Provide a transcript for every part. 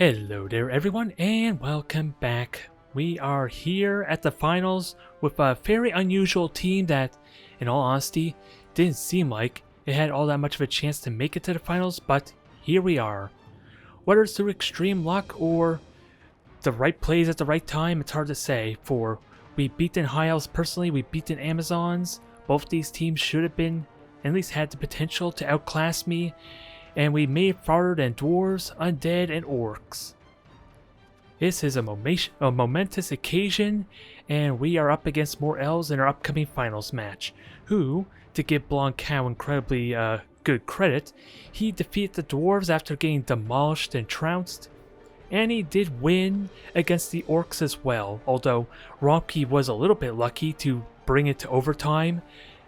Hello there everyone and welcome back. We are here at the finals with a very unusual team that, in all honesty, didn't seem like it had all that much of a chance to make it to the finals, but here we are. Whether it's through extreme luck or the right plays at the right time, it's hard to say, for we beat the High Elves personally, we beat the Amazons. Both these teams should have been, at least had the potential to outclass me, and we made farther than dwarves, undead, and orcs. This is a momentous occasion, and we are up against more elves in our upcoming finals match, who, to give Blancow incredibly good credit, he defeated the dwarves after getting demolished and trounced, and he did win against the orcs as well, although Romke was a little bit lucky to bring it to overtime,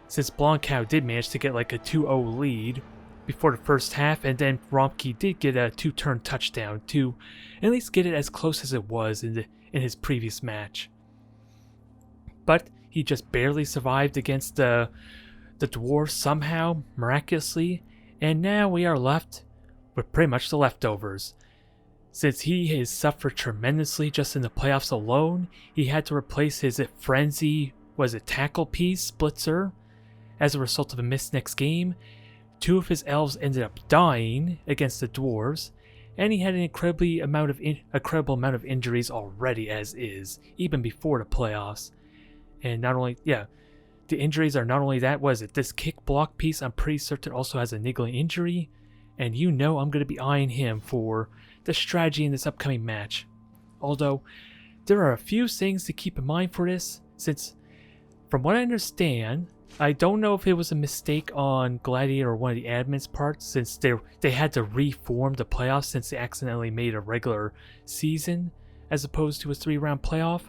since Blancow did manage to get like a 2-0 lead before the first half, and then Romke did get a 2-turn touchdown to at least get it as close as it was in his previous match. But he just barely survived against the dwarves somehow, miraculously, and now we are left with pretty much the leftovers. Since he has suffered tremendously just in the playoffs alone, he had to replace his frenzy, tackle piece, Blitzer, as a result of a miss next game. 2 of his elves ended up dying against the dwarves, and he had an incredible amount of injuries already as is, even before the playoffs. And not only, the injuries are not only that, this kick block piece I'm pretty certain also has a niggling injury, and I'm going to be eyeing him for the strategy in this upcoming match. Although, there are a few things to keep in mind for this, since, from what I understand, I don't know if it was a mistake on Gladiator or one of the admins' parts, since they had to reform the playoffs since they accidentally made a regular season as opposed to a 3-round playoff,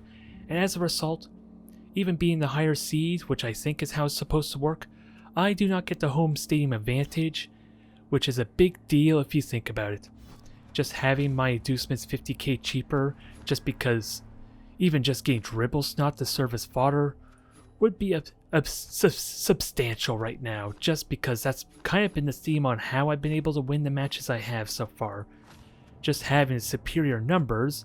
and as a result, even being the higher seed, which I think is how it's supposed to work, I do not get the home stadium advantage, which is a big deal if you think about it. Just having my inducements 50k cheaper just because even just getting dribble snot to serve as fodder would be substantial right now, just because that's kind of been the theme on how I've been able to win the matches I have so far. Just having superior numbers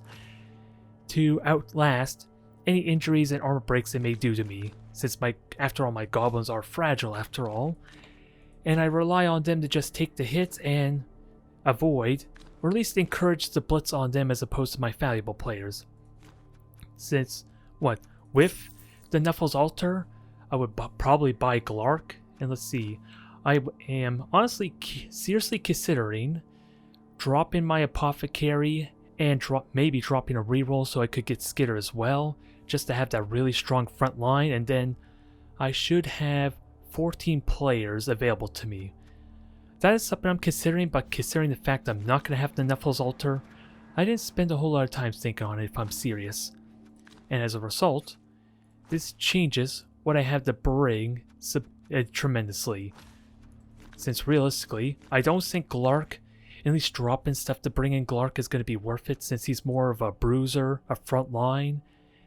to outlast any injuries and armor breaks they may do to me, since after all my goblins are fragile after all, and I rely on them to just take the hits and avoid, or at least encourage the blitz on them as opposed to my valuable players. Since, with the Nuffel's Altar, I would probably buy Glark, and let's see, I am honestly seriously considering dropping my Apothecary and maybe dropping a reroll so I could get Skitter as well, just to have that really strong front line, and then I should have 14 players available to me. That is something I'm considering, but considering the fact I'm not going to have the Nuffel's Altar, I didn't spend a whole lot of time thinking on it if I'm serious. And as a result, this changes what I have to bring tremendously. Since realistically, I don't think Glark, at least dropping stuff to bring in Glark, is going to be worth it, since he's more of a bruiser, a front line,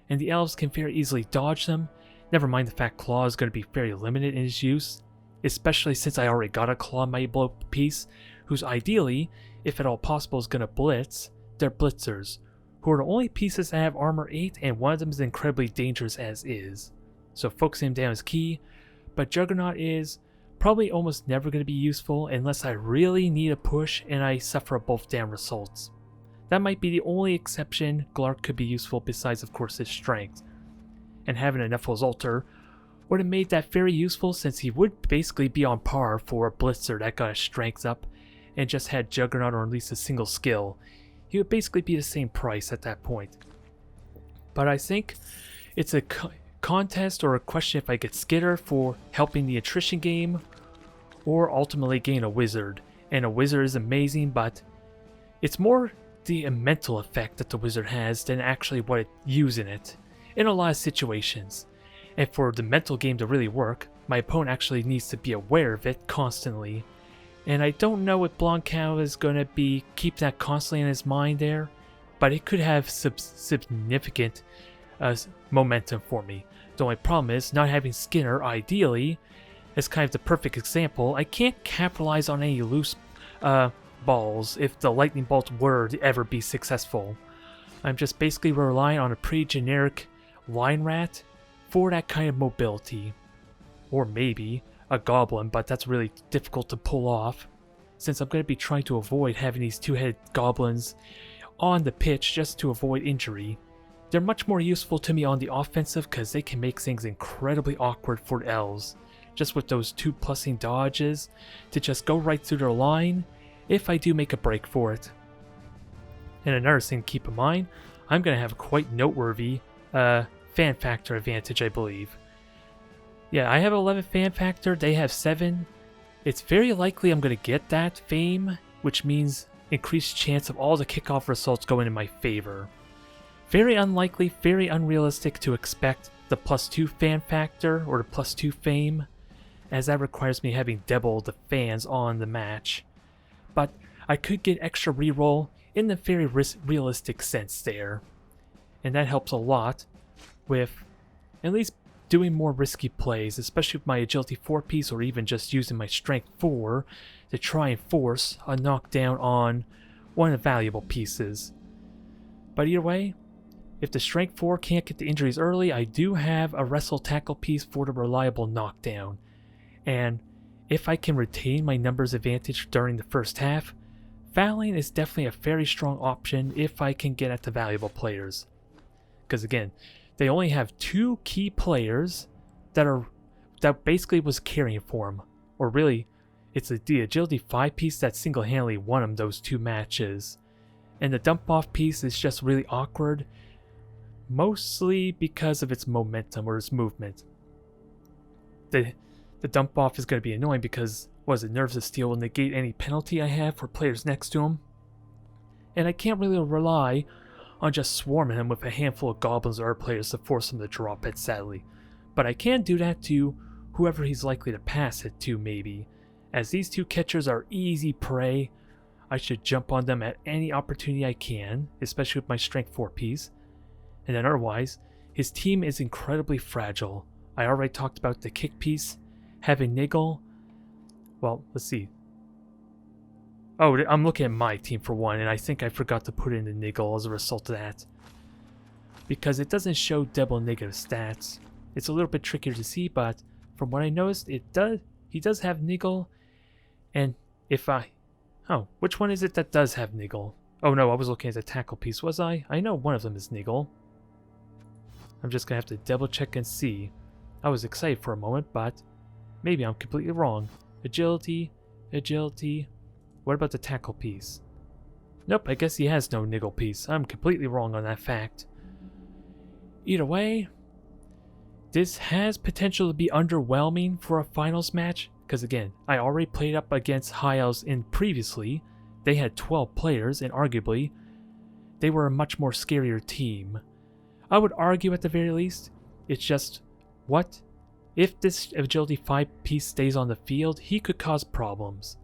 and the elves can very easily dodge them. Never mind the fact Claw is going to be very limited in his use, especially since I already got a Claw Mighty Blow piece, who's ideally, if at all possible, is going to blitz. They're blitzers, who are the only pieces that have armor 8, and one of them is incredibly dangerous as is. So focusing him down is key, but Juggernaut is probably almost never going to be useful unless I really need a push and I suffer both down results. That might be the only exception Glark could be useful, besides of course his strength. And having a Nuffel's Altar would have made that very useful, since he would basically be on par for a Blitzer that got his strength up and just had Juggernaut or at least a single skill. He would basically be the same price at that point. But I think it's a contest or a question if I get Skitter for helping the attrition game, or ultimately gain a Wizard. And a Wizard is amazing, but it's more the mental effect that the Wizard has than actually what it using it in a lot of situations. And for the mental game to really work, my opponent actually needs to be aware of it constantly. And I don't know if Blancow is going to be keep that constantly in his mind there, but it could have significant momentum for me. The only problem is, not having Skinner, ideally, is kind of the perfect example. I can't capitalize on any loose balls if the lightning bolts were to ever be successful. I'm just basically relying on a pretty generic line rat for that kind of mobility. Or maybe a goblin, but that's really difficult to pull off, since I'm going to be trying to avoid having these two-headed goblins on the pitch just to avoid injury. They're much more useful to me on the offensive because they can make things incredibly awkward for the elves, just with those 2+ing dodges to just go right through their line if I do make a break for it. And another thing to keep in mind, I'm going to have a quite noteworthy fan factor advantage, I believe. Yeah, I have 11 fan factor, they have 7. It's very likely I'm going to get that fame, which means increased chance of all the kickoff results going in my favor. Very unlikely, very unrealistic to expect the +2 fan factor or the +2 fame, as that requires me having double the fans on the match. But I could get extra reroll in the very realistic sense there. And that helps a lot with at least doing more risky plays, especially with my agility 4 piece or even just using my strength 4 to try and force a knockdown on one of the valuable pieces. But either way, if the strength 4 can't get the injuries early, I do have a wrestle tackle piece for the reliable knockdown. And if I can retain my numbers advantage during the first half, fouling is definitely a very strong option if I can get at the valuable players. Because again, they only have 2 key players that basically was carrying for them. Or really, it's the agility 5 piece that single-handedly won them those 2 matches. And the dump-off piece is just really awkward, mostly because of its momentum or its movement. The dump-off is going to be annoying because, Nerves of Steel will negate any penalty I have for players next to him. And I can't really rely on just swarming him with a handful of goblins or other players to force him to drop it, sadly. But I can do that to whoever he's likely to pass it to, maybe. As these 2 catchers are easy prey, I should jump on them at any opportunity I can, especially with my strength 4 piece. And then otherwise, his team is incredibly fragile. I already talked about the kick piece, having Niggle. Well, let's see. Oh, I'm looking at my team for one, and I think I forgot to put in the Niggle as a result of that. Because it doesn't show double negative stats. It's a little bit trickier to see, but from what I noticed, he does have Niggle. And if oh, which one is it that does have Niggle? Oh no, I was looking at the tackle piece, was I? I know one of them is Niggle. I'm just gonna have to double check and see. I was excited for a moment, but maybe I'm completely wrong. Agility. What about the tackle piece? Nope, I guess he has no Niggle piece. I'm completely wrong on that fact. Either way, this has potential to be underwhelming for a finals match, because again, I already played up against High Elves in previously. They had 12 players, and arguably, they were a much more scarier team. I would argue at the very least, it's just, what? If this agility 5 piece stays on the field, he could cause problems.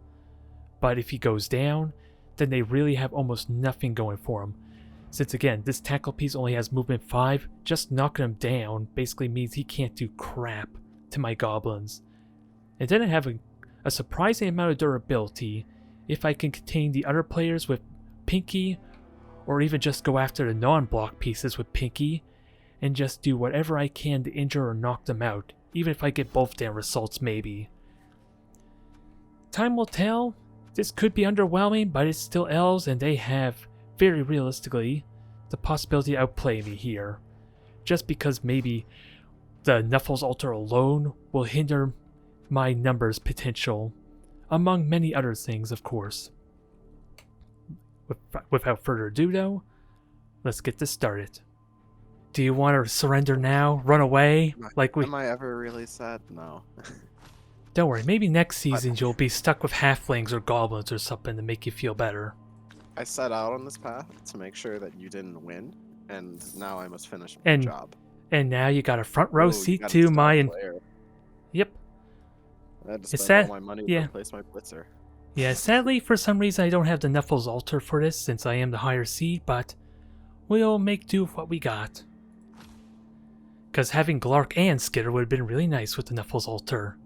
But if he goes down, then they really have almost nothing going for him. Since again, this tackle piece only has movement 5, just knocking him down basically means he can't do crap to my goblins. And then I have a surprising amount of durability if I can contain the other players with Pinky, or even just go after the non-block pieces with Pinky, and just do whatever I can to injure or knock them out, even if I get both their results maybe. Time will tell. This could be underwhelming, but it's still elves, and they have, very realistically, the possibility to outplay me here. Just because maybe the Knuffles altar alone will hinder my numbers potential, among many other things, of course. Without further ado, though, let's get this started. Do you want to surrender now? Run away? Am I ever really sad? No. Don't worry, maybe next season you'll be stuck with halflings or goblins or something to make you feel better. I set out on this path to make sure that you didn't win, and now I must finish my job. And now you got a front row seat to my... Yep. I had to spend all my money to replace my blitzer. Yeah, sadly, for some reason I don't have the Knuffles altar for this since I am the higher seed, but we'll make do with what we got. Because having Glark and Skitter would have been really nice with the Knuffles altar.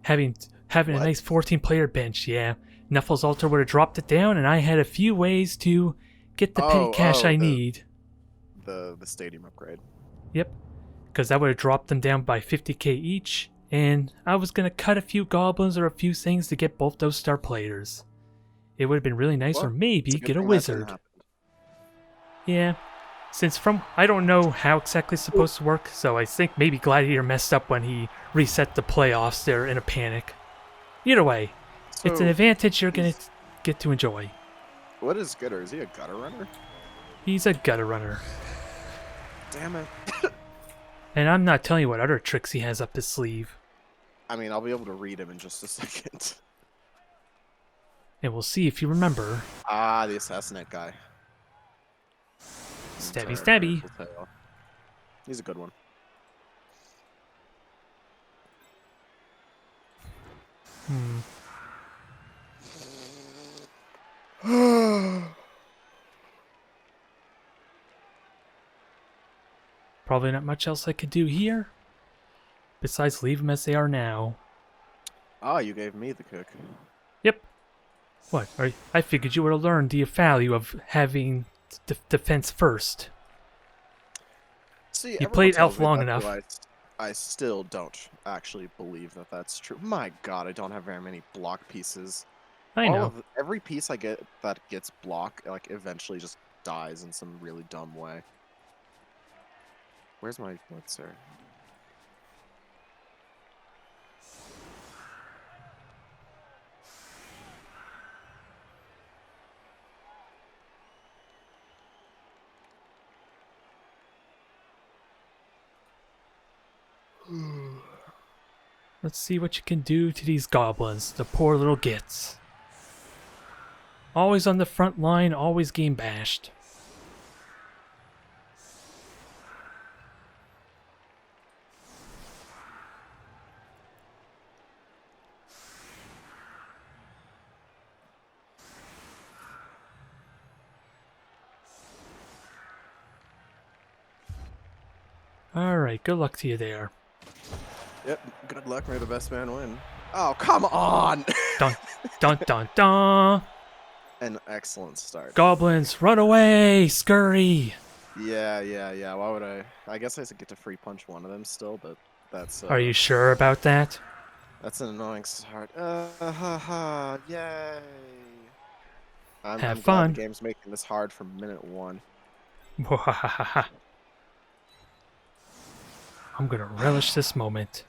Having having a What? nice 14-player bench, yeah. Neffel's altar would have dropped it down, and I had a few ways to get the petty cash I need. The stadium upgrade. Yep, because that would have dropped them down by 50k each, and I was going to cut a few goblins or a few things to get both those star players. It would have been really nice, Well, or it's maybe a good get a thing that didn't wizard. happen. Yeah, since I don't know how exactly it's supposed to work, so I think maybe Gladiator messed up when he reset the playoffs there in a panic. Either way, it's an So, advantage you're going to get to enjoy. what is Gutter? Is he a gutter runner? He's a gutter runner. Damn it. And I'm not telling you what other tricks he has up his sleeve. I mean, I'll be able to read him in just a second. And we'll see if you remember. Ah, the assassinate guy. Stabby stabby. He's a good one. Probably not much else I could do here. Besides leave them as they are now. Ah, you gave me the cook. Yep. What? I figured you would have learned the value of having defense first. See, You everyone played tells elf me long that, enough. though I still don't actually believe that that's true. My God, I don't have very many block pieces. I know. Every piece I get that gets blocked, like, eventually just dies in some really dumb way. Where's my blitzer? Let's see what you can do to these goblins, the poor little gits. Always on the front line, always getting bashed. Alright, good luck to you there. Yep, good luck, may the best man win. Oh, come on! Dun, dun, dun, dun! An excellent start. Goblins, run away! Scurry! Yeah. Why would I? I guess I should get to free punch one of them still, but that's. Are you sure about that? That's an annoying start. Yay! I'm Have glad fun. the game's making this hard from minute one. I'm gonna relish this moment.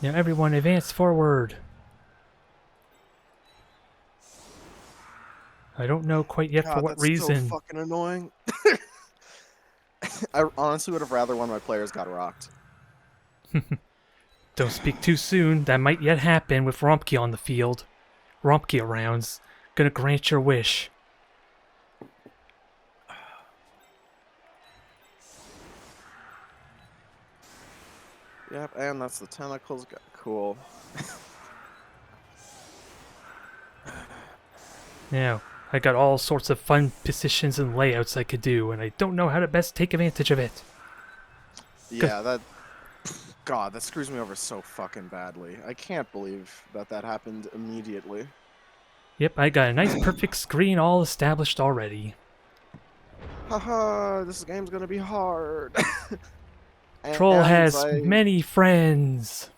Now everyone advance forward. I don't know quite yet God, for what that's reason. so fucking annoying. I honestly would have rather one of my players got rocked. Don't speak too soon. That might yet happen with Rompke on the field. Rompke rounds. Gonna grant your wish. Yep, and that's the tentacles. Cool. Now, I got all sorts of fun positions and layouts I could do, and I don't know how to best take advantage of it. Yeah, that... God, that screws me over so fucking badly. I can't believe that that happened immediately. Yep, I got a nice perfect screen all established already. Haha, this game's gonna be hard. Troll has many friends.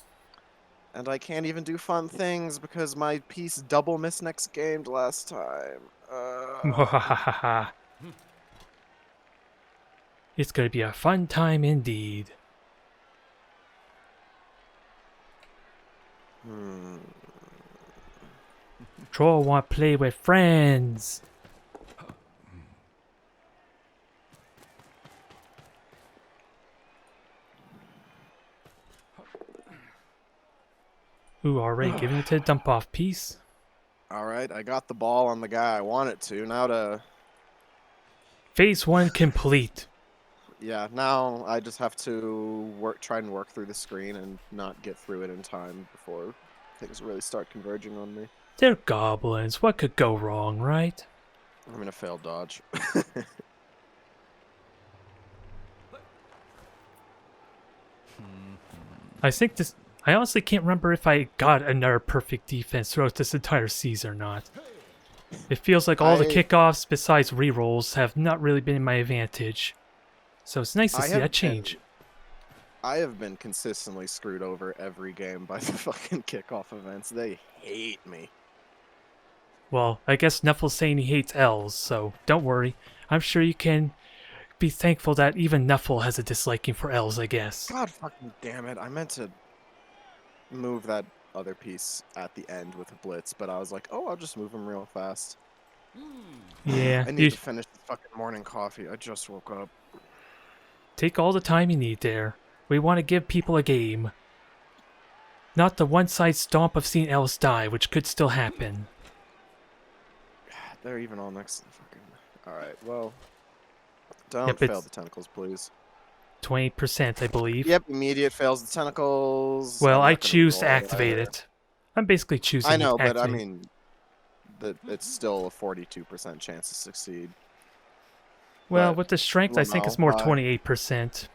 And I can't even do fun things because my piece double missed next game last time. It's gonna be a fun time indeed. Troll want to play with friends. Ooh, alright, giving it to the dump off piece. Alright, I got the ball on the guy I want it to. Now to... Phase 1 complete. Yeah, now I just have to try and work through the screen and not get through it in time before things really start converging on me. They're goblins. What could go wrong, right? I'm gonna fail dodge. I think this... I honestly can't remember if I got another perfect defense throughout this entire season or not. It feels like all the kickoffs besides rerolls have not really been in my advantage. So it's nice to see that change. I have been consistently screwed over every game by the fucking kickoff events. They hate me. Well, I guess Nuffle's saying he hates elves, so don't worry. I'm sure you can be thankful that even Nuffle has a disliking for elves, I guess. God fucking damn it. I meant to move that other piece at the end with a blitz, but I was like, oh, I'll just move him real fast. Yeah, I need to finish the fucking morning coffee. I just woke up. Take all the time you need there. We want to give people a game. Not the one-side stomp of seeing elves die, which could still happen. They're even all next to the fucking... Alright, well... Don't fail the tentacles, please. 20%, I believe. Yep, immediate fails the tentacles. Well, I choose to activate it. I'm basically choosing I know, to but I activate. mean... it's still a 42% chance to succeed. Well, But, with the strength, I think it's more 28%.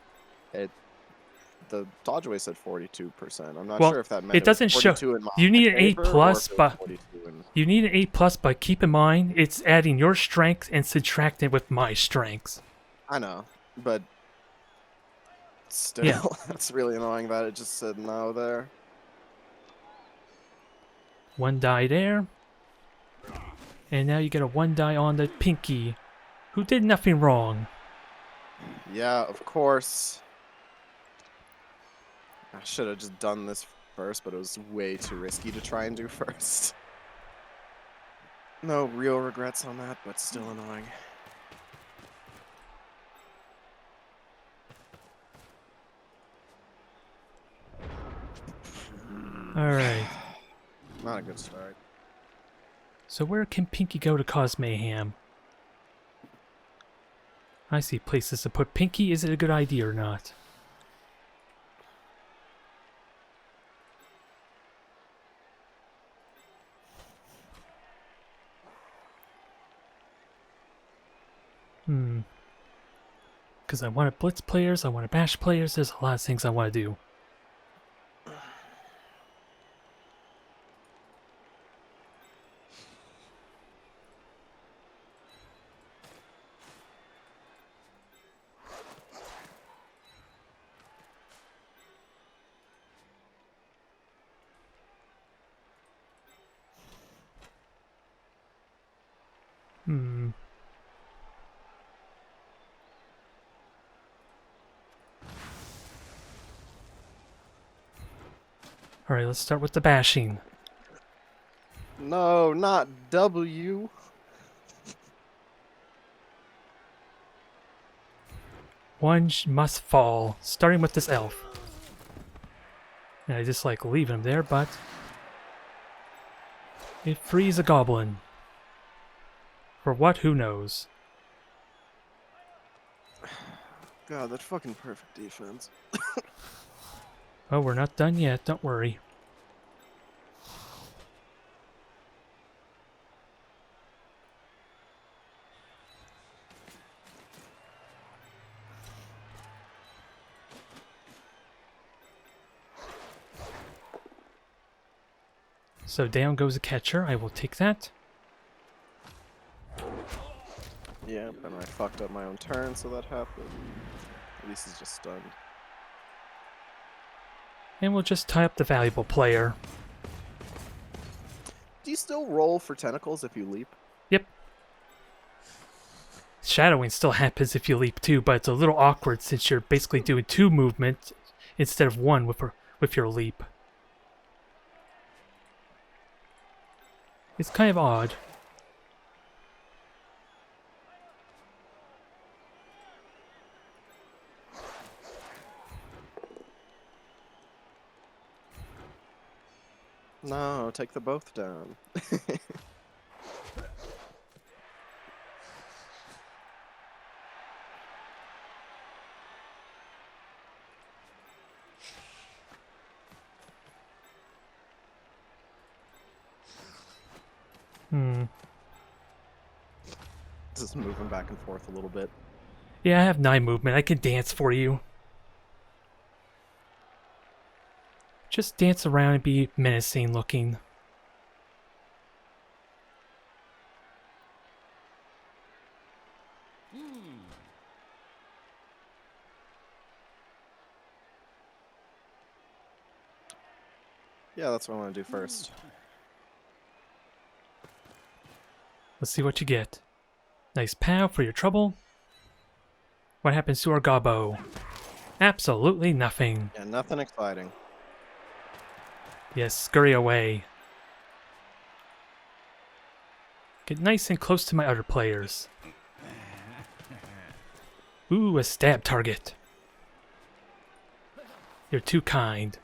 The dodge away said 42%. I'm not Well, sure if that meant it doesn't show. You need an 8 plus, but you need an 8 plus. But keep in mind, it's adding your strength and subtracting it with my strengths. I know, but still, yeah. That's really annoying that it just said no there. One die there, and now you get a 1 die on the Pinky, who did nothing wrong. Yeah, of course. I should have just done this first, but it was way too risky to try and do first. No real regrets on that, but still annoying. Alright. Not a good start. So where can Pinky go to cause mayhem? I see places to put Pinky. Is it a good idea or not? Because I want to blitz players, I want to bash players, there's a lot of things I want to do. Alright, let's start with the bashing. No, not W. One must fall, starting with this elf. And I just like leaving him there, but it frees a goblin. For what? Who knows? God, that fucking perfect defense. Oh, we're not done yet, don't worry. So down goes a catcher, I will take that. Yep, and I fucked up my own turn, so that happened. At least he's just stunned. And we'll just tie up the valuable player. Do you still roll for tentacles if you leap? Yep. Shadowing still happens if you leap too, but it's a little awkward since you're basically doing 2 movements instead of 1 with your leap. It's kind of odd. No, take the both down. Just moving back and forth a little bit. Yeah, I have 9 movement. I can dance for you. Just dance around and be menacing looking. Yeah, that's what I want to do first. Let's see what you get. Nice pow for your trouble. What happens to our gobbo? Absolutely nothing. Yeah, nothing exciting. Yes, scurry away. Get nice and close to my other players. Ooh, a stab target. You're too kind.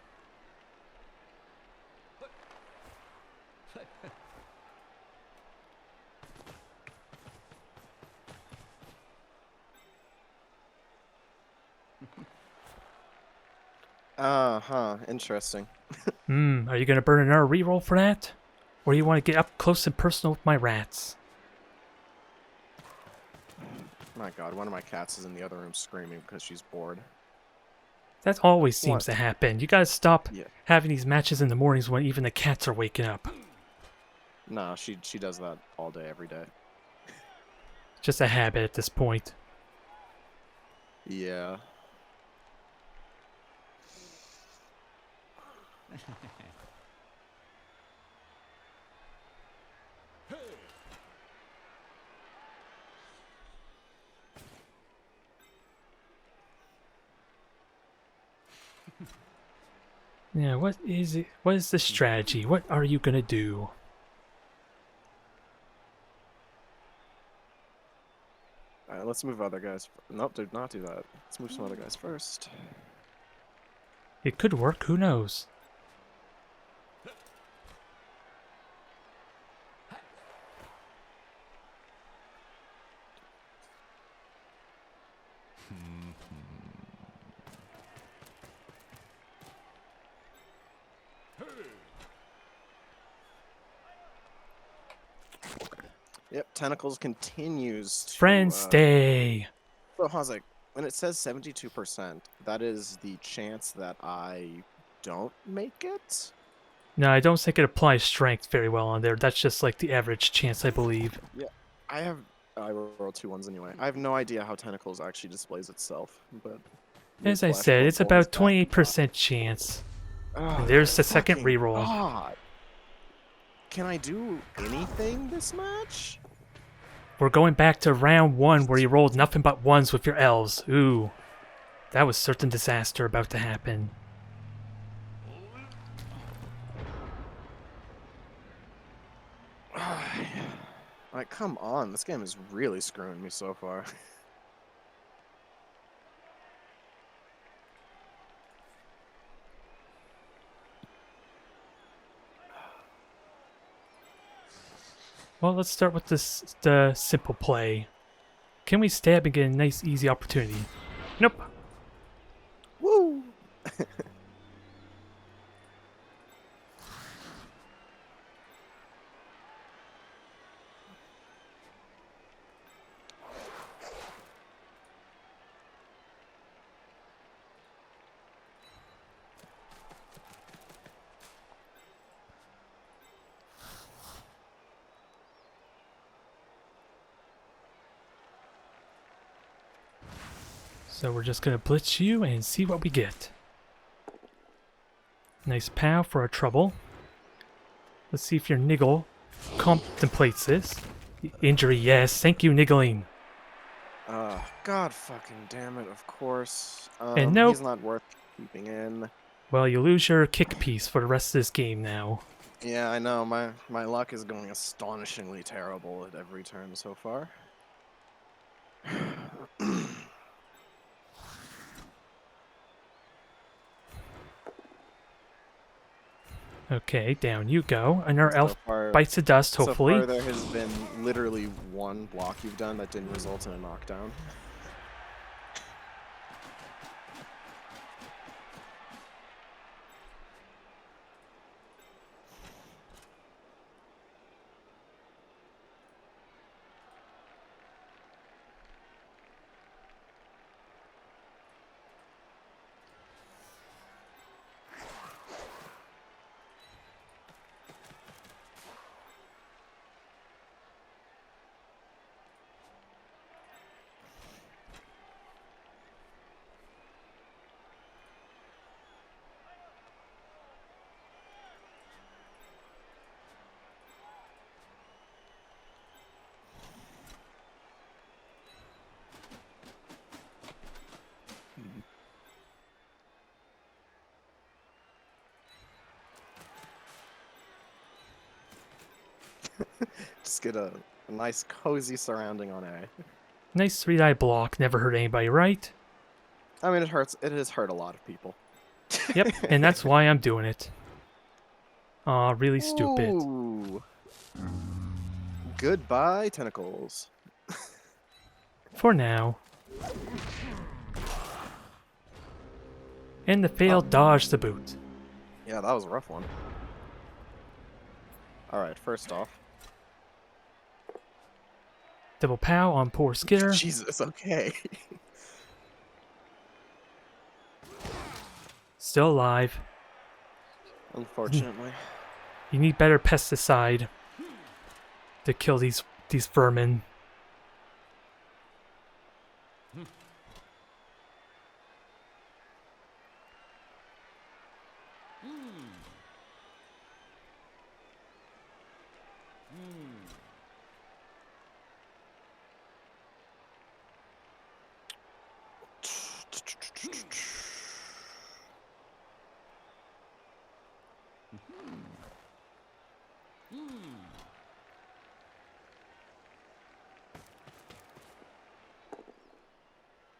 Interesting. Are you gonna burn another reroll for that? Or you want to get up close and personal with my rats? My god, one of my cats is in the other room screaming because she's bored. That always seems What? to happen. You gotta stop Yeah. having these matches in the mornings when even the cats are waking up. No, she does that all day, every day. Just a habit at this point. Yeah. Yeah, what is it? What is the strategy? What are you gonna do? Alright, let's move other guys. Nope, do not do that. Let's move some other guys first. It could work, who knows? Yep, Tentacles continues to... Friend, stay! So, Hozek, when it says 72%, that is the chance that I don't make it? No, I don't think it applies strength very well on there. That's just like the average chance, I believe. Yeah, I rolled 2 ones anyway. I have no idea how Tentacles actually displays itself, but... As I said, it's about 28% chance. And there's the second reroll. God. Can I do anything this match? We're going back to round 1 where you rolled nothing but 1s with your elves. Ooh. That was certain disaster about to happen. Like, come on. This game is really screwing me so far. Well, let's start with the simple play. Can we stab and get a nice, easy opportunity? Nope. Woo! So we're just gonna blitz you and see what we get. Nice pow for our trouble. Let's see if your niggle contemplates this. Injury, yes. Thank you, niggling. God fucking damn it, of course. And nope. He's not worth keeping in. Well, you lose your kick piece for the rest of this game now. Yeah, I know. My luck is going astonishingly terrible at every turn so far. Okay, down you go. And our elf far, bites the dust, hopefully. So far, there has been literally one block you've done that didn't result in a knockdown. Just get a nice cozy surrounding on A. Nice 3-die block, never hurt anybody, right? I mean, it hurts. It has hurt a lot of people. Yep, and that's why I'm doing it. Aw, really stupid. Ooh. Goodbye, tentacles. For now. And the failed dodge to boot. Yeah, that was a rough one. Alright, first off. Double pow on poor Skitter. Jesus, okay. Still alive. Unfortunately. You need better pesticide to kill these vermin.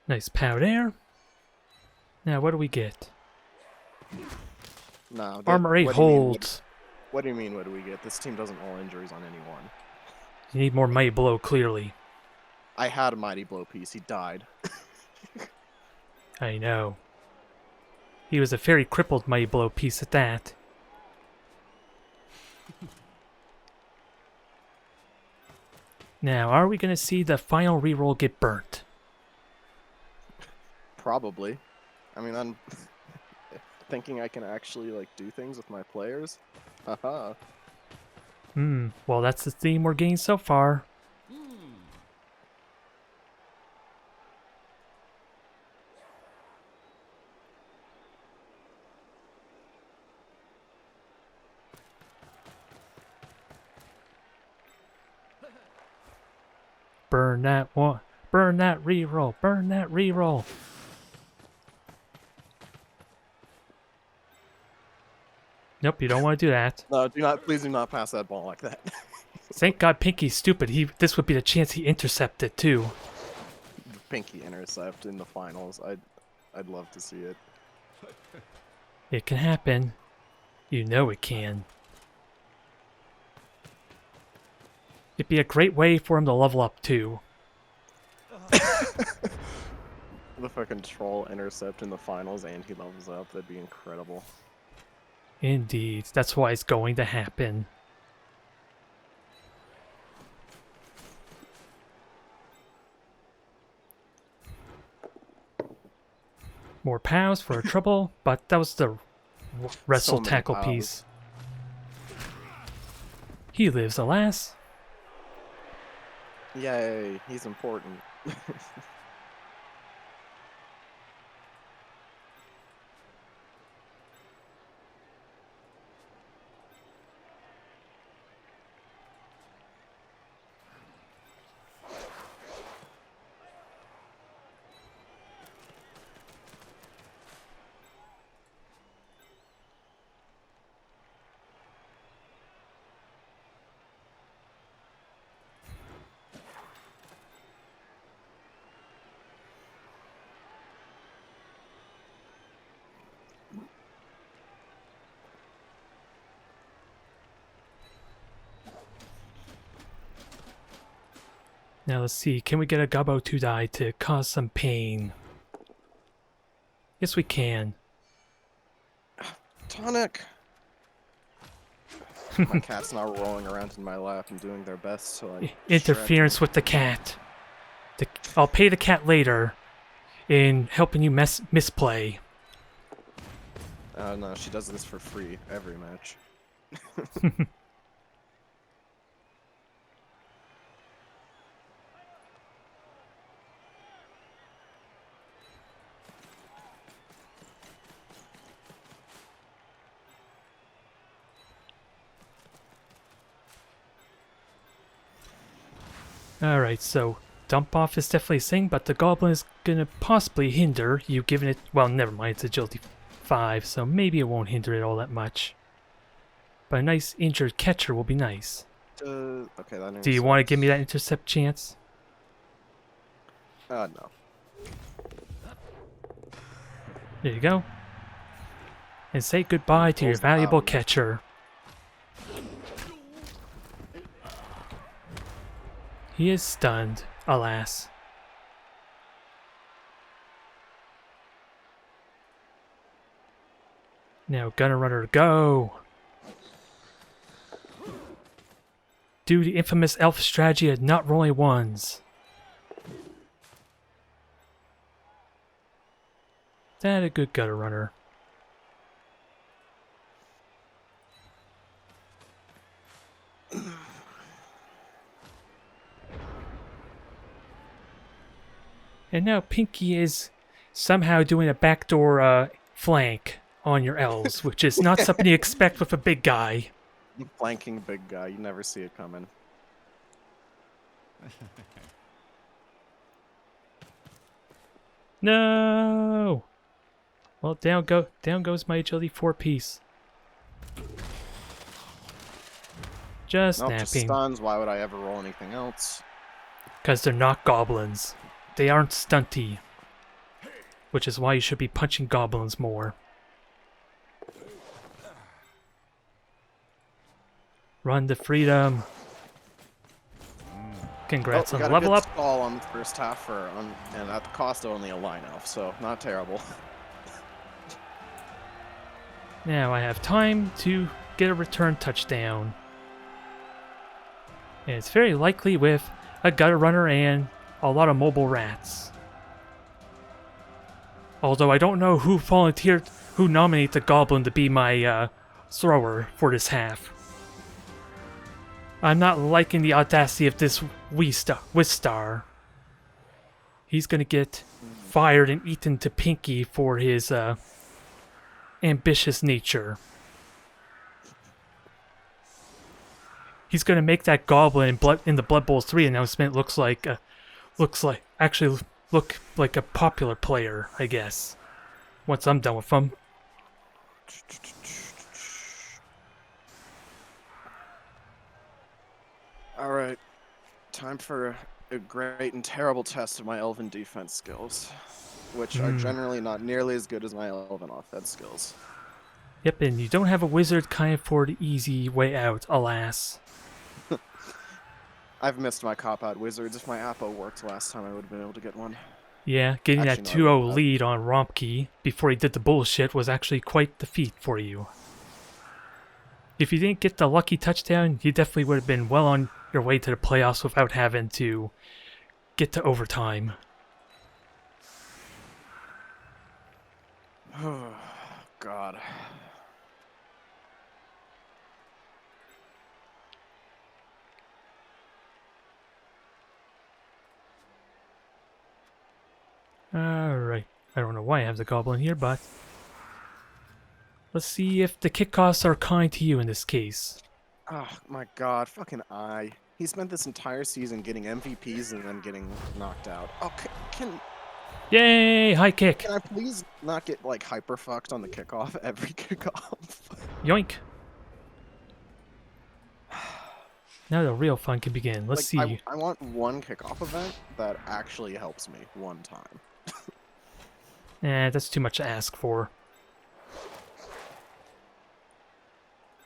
Nice pow there. Now what do we get? No, Armor 8 holds. What do you mean, what do we get? This team doesn't roll injuries on anyone. You need more Mighty Blow, clearly. I had a Mighty Blow piece. He died. I know. He was a very crippled Mighty Blow piece at that. Now, are we going to see the final reroll get burnt? Probably. I mean, I'm thinking I can actually, like, do things with my players. Haha. Well, that's the theme we're getting so far. Burn that one. Burn that reroll. Burn that reroll. Nope, you don't want to do that. No, please do not pass that ball like that. Thank God Pinky's stupid. This would be the chance he intercepted too. Pinky intercept in the finals. I'd love to see it. It can happen. You know it can. It'd be a great way for him to level up too. The fucking troll intercept in the finals and he levels up. That'd be incredible. Indeed, that's why it's going to happen. More pows for trouble, but that was the wrestle So many tackle pows. piece. He lives, alas. Yay, he's important. Now let's see, can we get a Gobbo 2-die to cause some pain? Yes, we can. Tonic! My cat's now rolling around in my lap and doing their best to like Interference with the cat. I'll pay the cat later in helping you misplay. No, she does this for free every match. Alright, so dump off is definitely a thing, but the goblin is gonna possibly hinder you giving it. Well, never mind, it's agility 5, so maybe it won't hinder it all that much. But a nice injured catcher will be nice. Okay, that Do you want to give me intercepts. that intercept chance? No. There you go. And say goodbye to your Rolls the valuable powers. catcher. He is stunned, alas. Now, Gunner Runner, go! Do the infamous elf strategy of not rolling ones. That a good Gutter Runner. And now Pinky is somehow doing a backdoor flank on your elves, which is not something you expect with a big guy. Flanking big guy. You never see it coming. No! Well, down goes my agility 4-piece. Just Nope, just snapping. stuns. Why would I ever roll anything else? Because they're not goblins. They aren't stunty. Which is why you should be punching goblins more. Run to freedom. Congrats Oh, we on the got a level good up. stall on the first half and at the cost of only a line elf, so not terrible. Now I have time to get a return touchdown. And it's very likely with a gutter runner and a lot of mobile rats. Although I don't know who nominated the goblin to be my thrower for this half. I'm not liking the audacity of this Wistar. He's gonna get fired and eaten to Pinky for his ambitious nature. He's gonna make that goblin in the Blood Bowl 3 announcement look like a popular player, I guess. Once I'm done with him. All right, time for a great and terrible test of my Elven defense skills, which are generally not nearly as good as my Elven offense skills. Yep, and you don't have a wizard kind for the easy way out, alas. I've missed my cop-out wizards. If my Appo worked last time, I would have been able to get one. Yeah, getting Actually, that no, I 2-0 wouldn't have. lead on Rompke before he did the bullshit was actually quite the feat for you. If you didn't get the lucky touchdown, you definitely would have been well on your way to the playoffs without having to get to overtime. Oh, God. Alright, I don't know why I have the goblin here, but let's see if the kickoffs are kind to you in this case. Oh, my God. Fucking I. He spent this entire season getting MVPs and then getting knocked out. Oh, can Yay! High kick! I please not get, like, hyper-fucked on the kickoff every kickoff? Yoink! Now the real fun can begin. Let's see. I want one kickoff event that actually helps me one time. That's too much to ask for.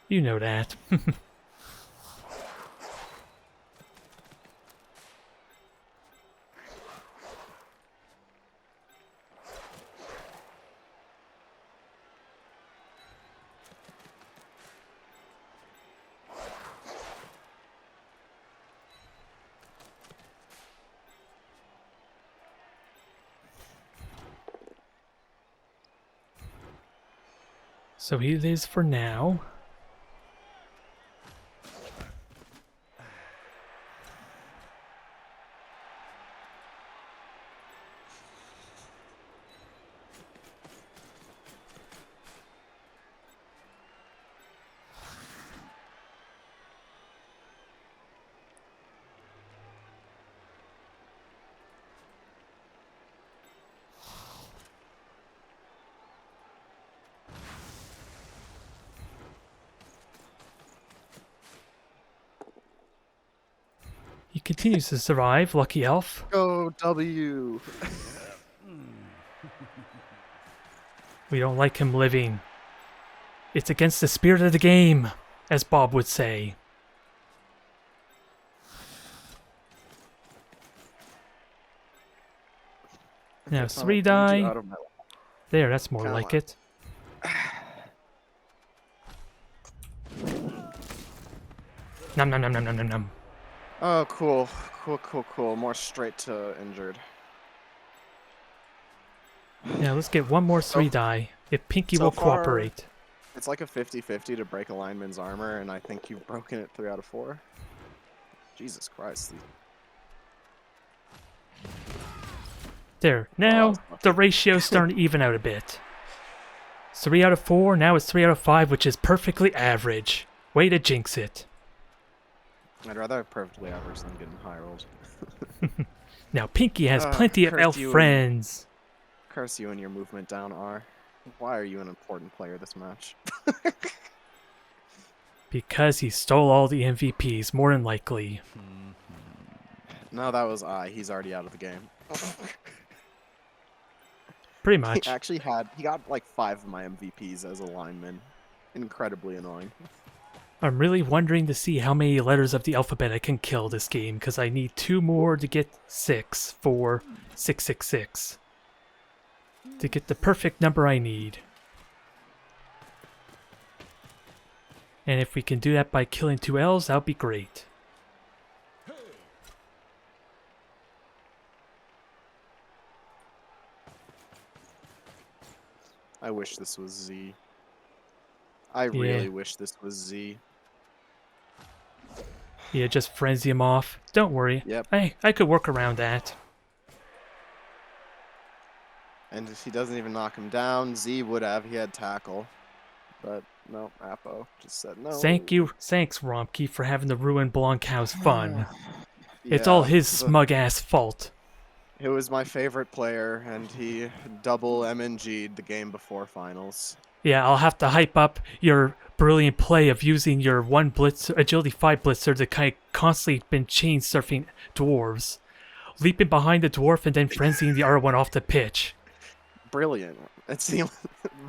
You know that. So he lives for now. continues to survive, lucky elf. Go W. We don't like him living. It's against the spirit of the game, as Bob would say. Now, 3 die. There, that's more like it. Nom nom nom nom nom nom nom. Oh, cool. Cool. More straight to injured. Now, let's get one more 3 die, if Pinky so will far, cooperate. It's like a 50-50 to break a lineman's armor, and I think you've broken it 3 out of 4. Jesus Christ. There, now the ratio's starting to even out a bit. 3 out of 4, now it's 3 out of 5, which is perfectly average. Way to jinx it. I'd rather have perfectly average than getting high rolled. Now Pinky has plenty of elf friends. Curse you and your movement down, R. Why are you an important player this match? Because he stole all the MVPs, more than likely. No, that was I. He's already out of the game. Pretty much. He got like 5 of my MVPs as a lineman. Incredibly annoying. I'm really wondering to see how many letters of the alphabet I can kill this game, because I need 2 more to get 6 for 666. To get the perfect number I need. And if we can do that by killing 2 L's, that would be great. I wish this was Z. I really wish this was Z. Yeah, just frenzy him off. Don't worry. Yep. I could work around that. And if he doesn't even knock him down, Z would have. He had tackle. But no, Apo just said no. Thanks, Romkey, for having to ruin Blancow's fun. It's all his smug-ass fault. It was my favorite player, and he double MNG'd the game before finals. Yeah, I'll have to hype up your brilliant play of using your agility 5 blitzer to kind of constantly been chain surfing dwarves. Leaping behind the dwarf and then frenzying the R1 off the pitch. Brilliant. It seemed,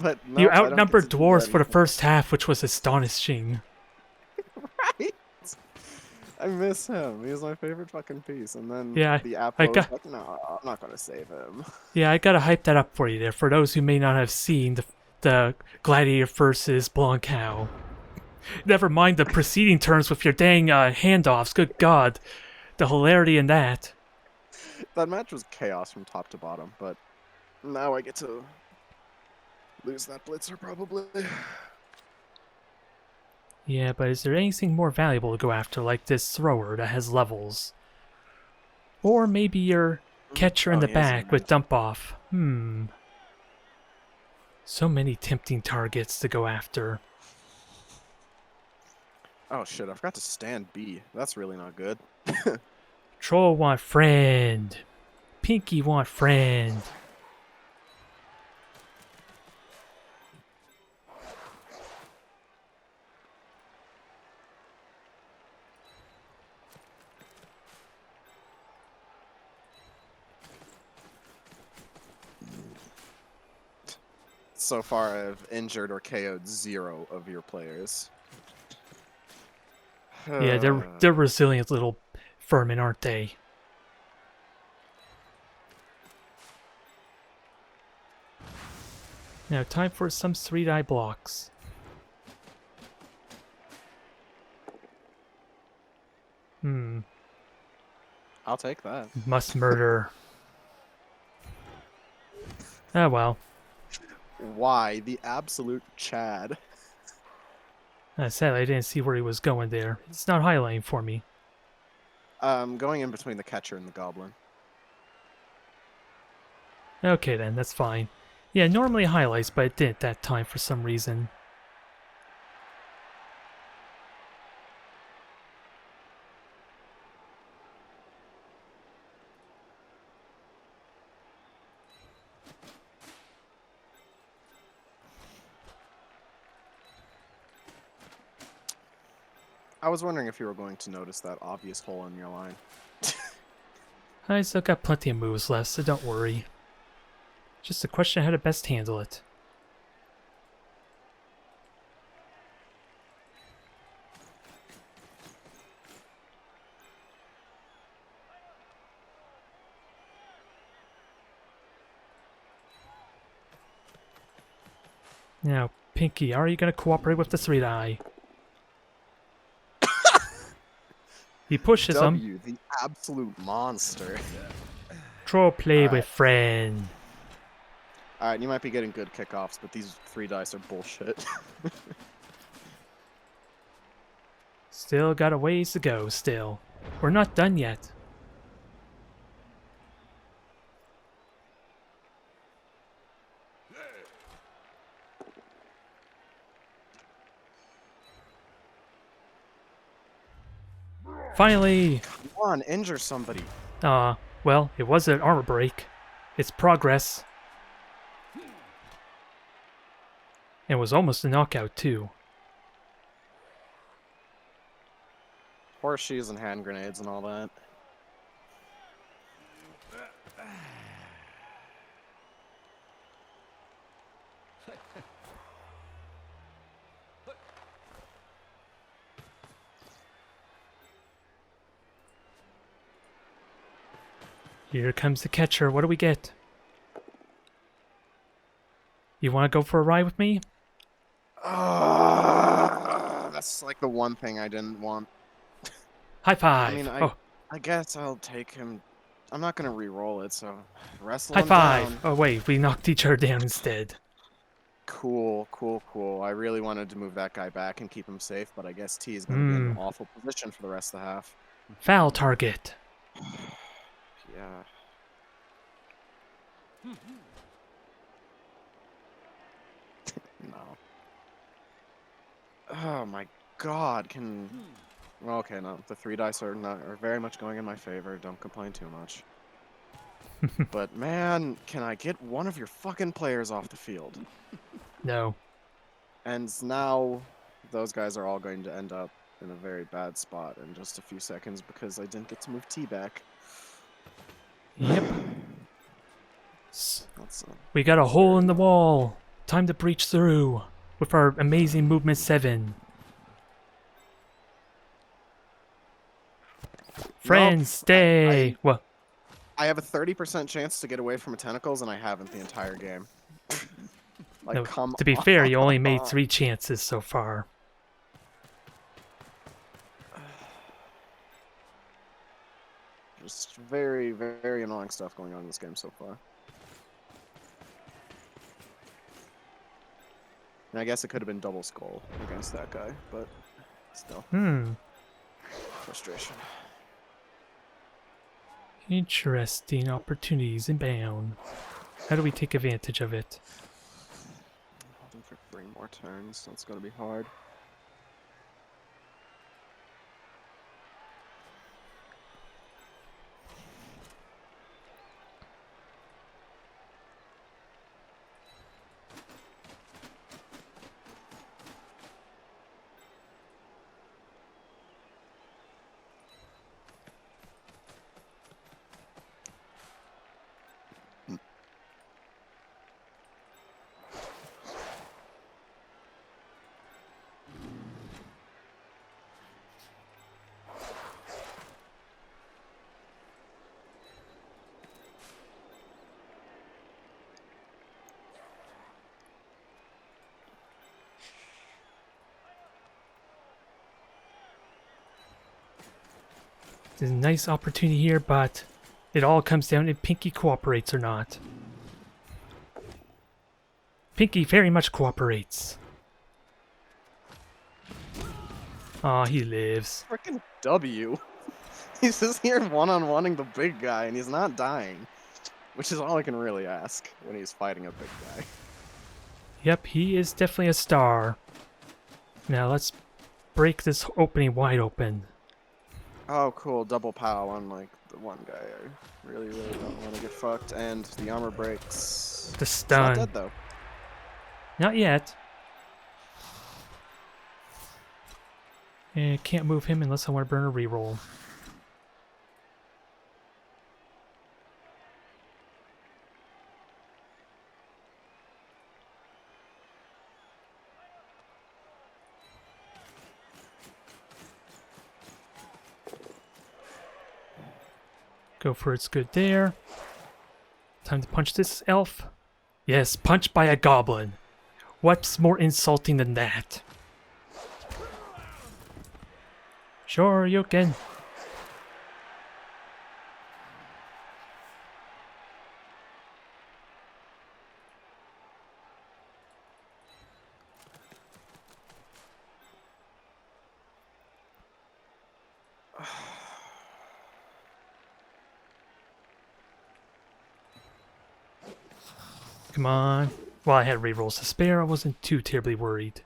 but no, you outnumbered dwarves for the first half, which was astonishing. Right? I miss him. He was my favorite fucking piece. And then the Apo was like, no, I'm not going to save him. Yeah, I gotta hype that up for you there, for those who may not have seen the Gladiator versus Blancow. Never mind the preceding turns with your dang handoffs. Good God. The hilarity in that. That match was chaos from top to bottom, but now I get to lose that blitzer probably. Yeah, but is there anything more valuable to go after, like this thrower that has levels? Or maybe your catcher in the back with dump off. So many tempting targets to go after. Oh shit, I forgot to stand B. That's really not good. Troll want friend. Pinky want friend. So far, I've injured or KO'd 0 of your players. Yeah, they're resilient little vermin, aren't they? Now, time for some 3-die blocks. I'll take that. Must murder. Oh well. Why? The absolute Chad. Sadly, I didn't see where he was going there. It's not highlighting for me. Going in between the catcher and the goblin. Okay then, that's fine. Yeah, normally it highlights, but it didn't that time for some reason. I was wondering if you were going to notice that obvious hole in your line. I still got plenty of moves left, so don't worry. Just a question of how to best handle it. Now, Pinky, are you going to cooperate with the 3-die? He pushes him. W, the absolute monster. Troll play Alright. with friend. Alright, you might be getting good kickoffs, but these 3 dice are bullshit. Still got a ways to go, still. We're not done yet. Finally! Come on, injure somebody. Well, it was an armor break. It's progress. And was almost a knockout, too. Horseshoes and hand grenades and all that. Here comes the catcher. What do we get? You want to go for a ride with me? That's like the one thing I didn't want. High five! I mean, I guess I'll take him. I'm not gonna re-roll it, so wrestle High him five! down. Oh wait, we knocked each other down instead. Cool, cool, cool. I really wanted to move that guy back and keep him safe, but I guess T is gonna be in an awful position for the rest of the half. Foul target. Yeah. No. Oh my god, can... Well, okay, no. The 3 dice are very much going in my favor. Don't complain too much. But man, can I get one of your fucking players off the field? No. And now those guys are all going to end up in a very bad spot in just a few seconds because I didn't get to move T back. Yep. That's We got a hole in the wall. Time to breach through with our amazing movement 7. Friends, stay. What? I have a 30% chance to get away from tentacles, and I haven't the entire game. Like, No, come to be on. fair, you only made 3 chances so far. Just very, very annoying stuff going on in this game so far. And I guess it could have been double skull against that guy, but still. Frustration. Interesting opportunities inbound. How do we take advantage of it? Holding for 3 more turns, so it's gonna be hard. There's a nice opportunity here, but it all comes down to Pinky cooperates or not. Pinky very much cooperates. Aw, he lives. Frickin' W. He's just here one-on-oneing the big guy, and he's not dying. Which is all I can really ask when he's fighting a big guy. Yep, he is definitely a star. Now let's break this opening wide open. Oh, cool. Double pow on, like, the one guy. I really, really don't want to get fucked. And the armor breaks. The It's not stun. dead, though. Not yet. And can't move him unless I want to burn a reroll. Go for it's good there. Time to punch this elf. Yes, punched by a goblin. What's more insulting than that? Sure, you can. Come on. Well, I had rerolls to spare. I wasn't too terribly worried.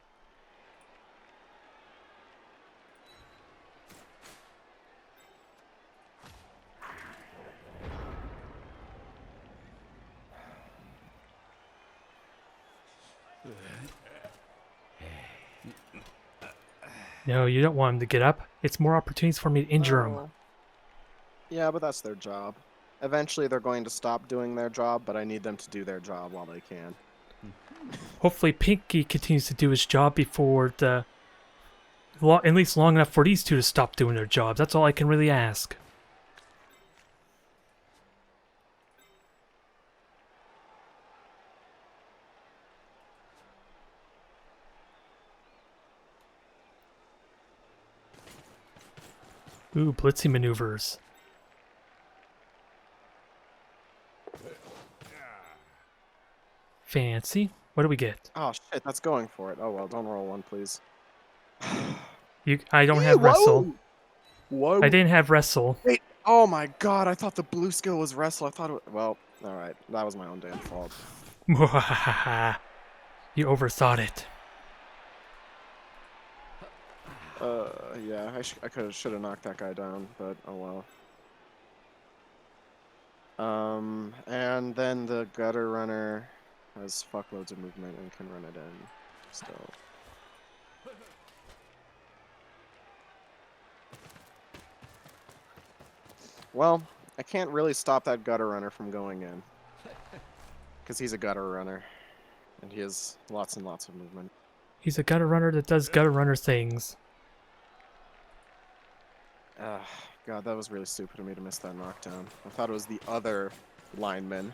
No, you don't want him to get up. It's more opportunities for me to injure him. Oh. Yeah, but that's their job. Eventually they're going to stop doing their job, but I need them to do their job while they can. Hopefully Pinky continues to do his job before the... at least long enough for these two to stop doing their jobs. That's all I can really ask. Ooh, blitzy maneuvers. Fancy. What do we get? Oh shit, that's going for it. Oh well, don't roll one, please. I don't have wrestle. Whoa. I didn't have wrestle. Wait. Oh my god, I thought the blue skill was wrestle. I thought it was... Well, alright. That was my own damn fault. You overthought it. Yeah, I should have knocked that guy down, but oh well. And then the gutter runner has fuckloads of movement and can run it in still. Well, I can't really stop that gutter runner from going in. Because he's a gutter runner. And he has lots and lots of movement. He's a gutter runner that does gutter runner things. God, that was really stupid of me to miss that knockdown. I thought it was the other lineman.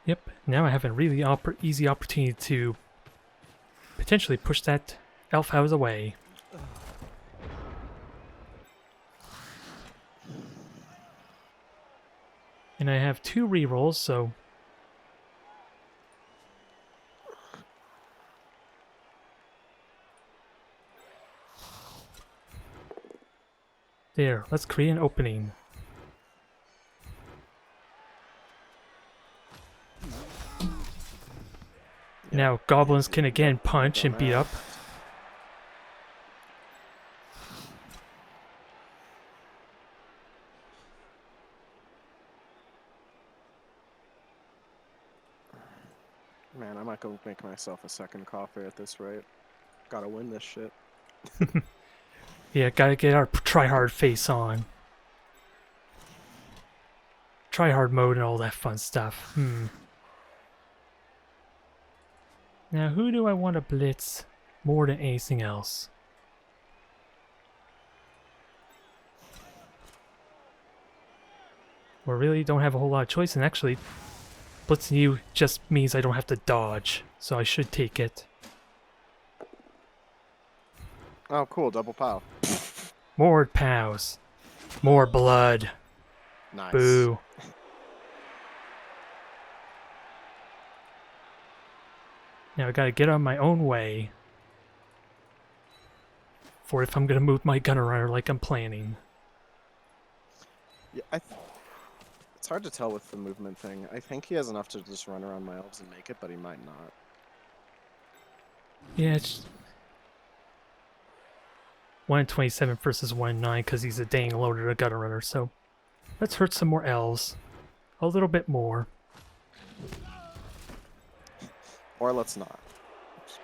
Yep, now I have a really easy opportunity to potentially push that elf out of the way. And I have 2 rerolls, so... There, let's create an opening. Now, goblins can again punch and beat up. Man, I might go make myself a second coffee at this rate. Gotta win this shit. Yeah, gotta get our try-hard face on. Try-hard mode and all that fun stuff. Now, who do I want to blitz more than anything else? Well, really don't have a whole lot of choice, and actually, blitzing you just means I don't have to dodge, so I should take it. Oh, cool, double pow. More pows. More blood. Nice. Boo. Now I gotta get on my own way. For if I'm gonna move my gunner runner like I'm planning. Yeah, it's hard to tell with the movement thing. I think he has enough to just run around my elves and make it, but he might not. Yeah, it's 1 in 27 versus 1 in 9 because he's a dang loaded a gutter runner, so let's hurt some more elves. A little bit more. Or let's not.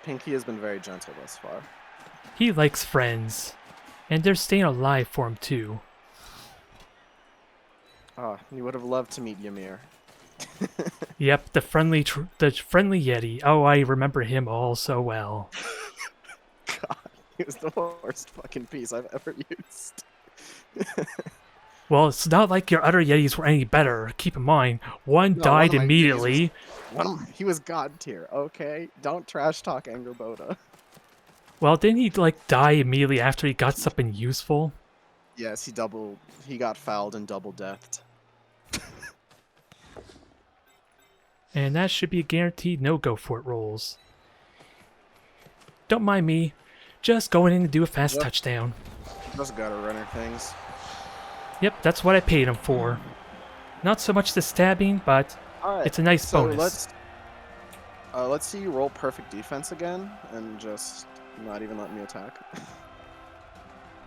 Pinky has been very gentle thus far. He likes friends. And they're staying alive for him, too. Ah, you would have loved to meet Ymir. Yep, the friendly Yeti. Oh, I remember him all so well. God, he was the worst fucking piece I've ever used. Well, it's not like your other Yetis were any better. Keep in mind, one No, died one of my immediately. he was god tier, okay? Don't trash talk Angerboda. Well, didn't he, like, die immediately after he got something useful? Yes, he got fouled and double deathed. And that should be a guaranteed no-go for it rolls. Don't mind me. Just going in to do a fast touchdown. Those gutter runner things. Yep, that's what I paid him for. Not so much the stabbing, but Alright, it's a nice so bonus. let's see you roll perfect defense again, and just not even let me attack.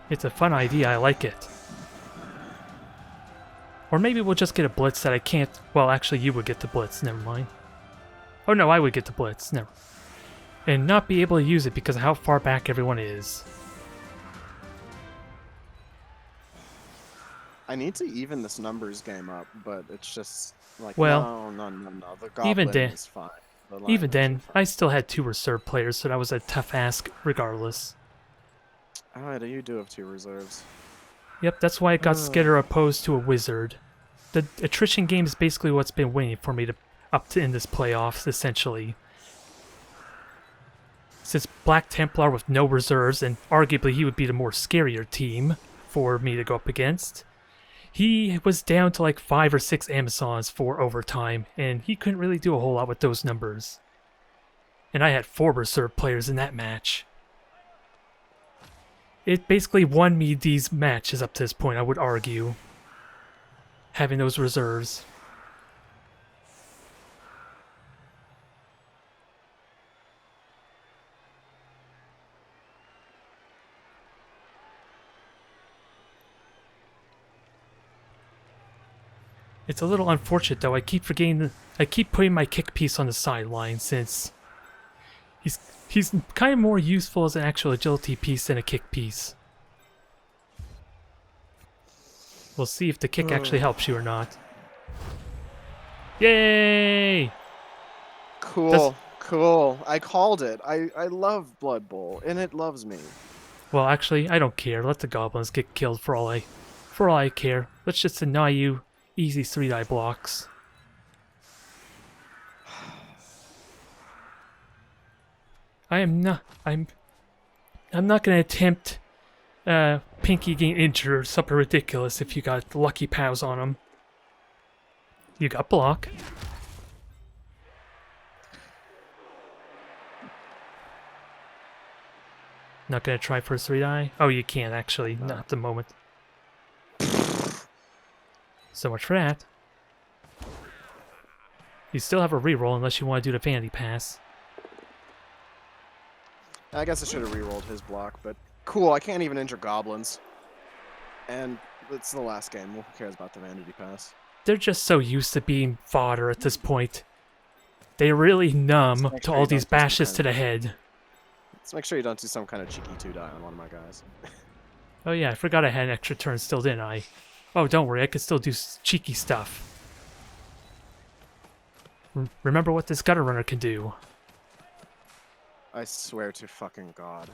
It's a fun idea, I like it. Or maybe we'll just get a blitz that I can't... Well, actually, you would get the blitz, never mind. Oh no, I would get the blitz, never. And not be able to use it because of how far back everyone is. I need to even this numbers game up, but it's just like, Well, no. The goblin is fine. Even then, I still had 2 reserve players, so that was a tough ask regardless. Alright, you do have 2 reserves. Yep, that's why I got Skitter opposed to a wizard. The attrition game is basically what's been waiting for me to up to in this playoffs, essentially. Since Black Templar with no reserves, and arguably he would be the more scarier team for me to go up against, he was down to like 5 or 6 Amazons for overtime, and he couldn't really do a whole lot with those numbers. And I had 4 reserve players in that match. It basically won me these matches up to this point, I would argue. Having those reserves. It's a little unfortunate though, I keep putting my kick piece on the sideline since he's kind of more useful as an actual agility piece than a kick piece. We'll see if the kick actually helps you or not. Yay! Cool. Cool. I called it. I love Blood Bowl, and it loves me. Well, actually, I don't care. Let the goblins get killed for all I care. Let's just deny you easy 3-die blocks. I'm not gonna attempt Pinky getting injured or something ridiculous if you got lucky pows on him. You got block. Not gonna try for a 3-die? Oh, you can't actually, not at the moment. So much for that. You still have a reroll unless you want to do the vanity pass. I guess I should have re-rolled his block, but cool, I can't even injure goblins. And it's the last game. Who cares about the vanity pass? They're just so used to being fodder at this point. They're really numb to all these bashes to the head. Let's make sure you don't do some kind of cheeky 2-die on one of my guys. Oh yeah, I forgot I had an extra turn still, didn't I? Oh, don't worry, I can still do cheeky stuff. Remember what this gutter runner can do. I swear to fucking God.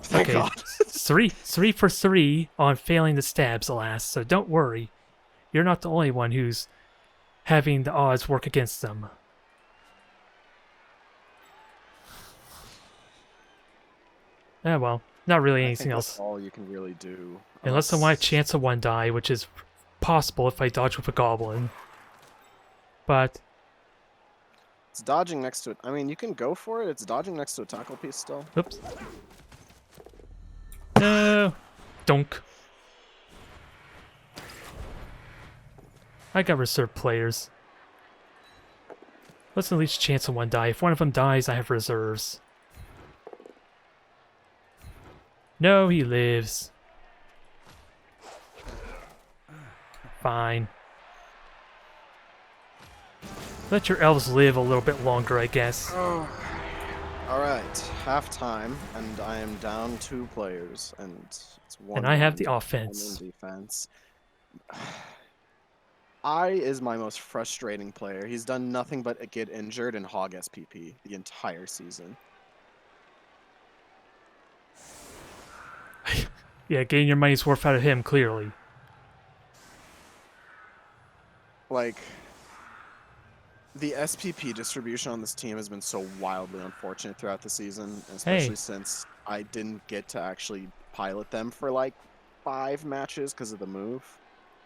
Thank Okay, God. 3 for 3 on failing the stabs, alas, so don't worry. You're not the only one who's having the odds work against them. Ah, well, not really anything else. That's all you can really do. Unless I want a chance of 1-die, which is possible if I dodge with a goblin. But it's dodging next to it. I mean, you can go for it. It's dodging next to a tackle piece still. oops. No! Donk. I got reserve players. Let's at least chance of 1-die. If one of them dies, I have reserves. No, he lives. Fine. Let your elves live a little bit longer, I guess. Oh. All right, halftime, and I am down 2 players, and it's 1-1. And I have the I'm in offense. defense. I is my most frustrating player. He's done nothing but get injured and hog SPP the entire season. Yeah, getting your money's worth out of him, clearly. Like, the SPP distribution on this team has been so wildly unfortunate throughout the season, especially since I didn't get to actually pilot them for like 5 matches because of the move.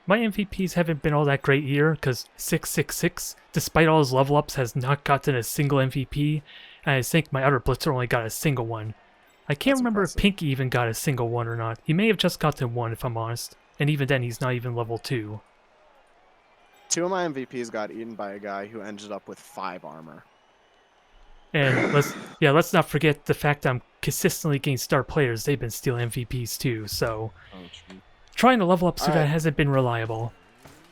My MVPs haven't been all that great here, because 666, despite all his level ups, has not gotten a single MVP, and I think my other blitzer only got a single one. I can't That's remember impressive. if Pinky even got a single one or not. He may have just gotten one, if I'm honest. And even then, he's not even level 2. 2 of my MVPs got eaten by a guy who ended up with 5 armor. And let's not forget the fact that I'm consistently getting star players. They've been stealing MVPs too, so Oh, true. trying to level up so All that right. hasn't been reliable.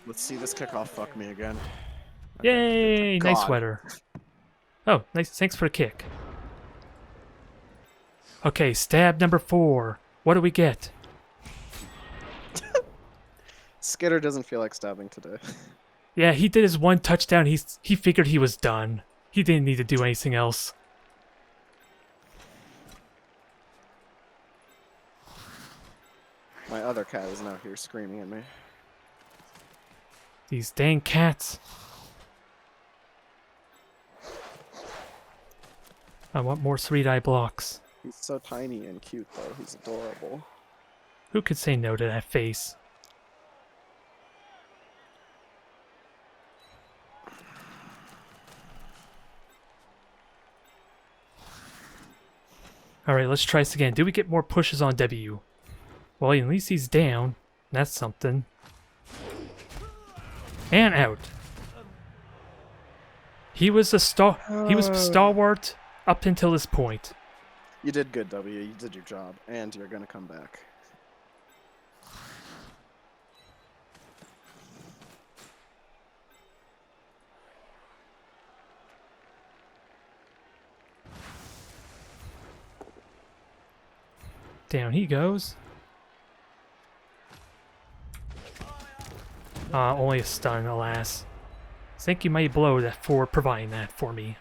Let's see this kickoff fuck me again. Yay! Thank Nice God. sweater. Oh, nice. Thanks for the kick. Okay, stab number 4. What do we get? Skitter doesn't feel like stabbing today. Yeah, he did his 1 touchdown. He figured he was done. He didn't need to do anything else. My other cat is now here screaming at me. These dang cats. I want more 3-die blocks. He's so tiny and cute, though. He's adorable. Who could say no to that face? Alright, let's try this again. Do we get more pushes on W? Well, at least he's down. That's something. And out. He was stalwart up until this point. You did good, W. You did your job, and you're gonna come back. Down he goes. Only a stun, alas. Think you might blow that for providing that for me.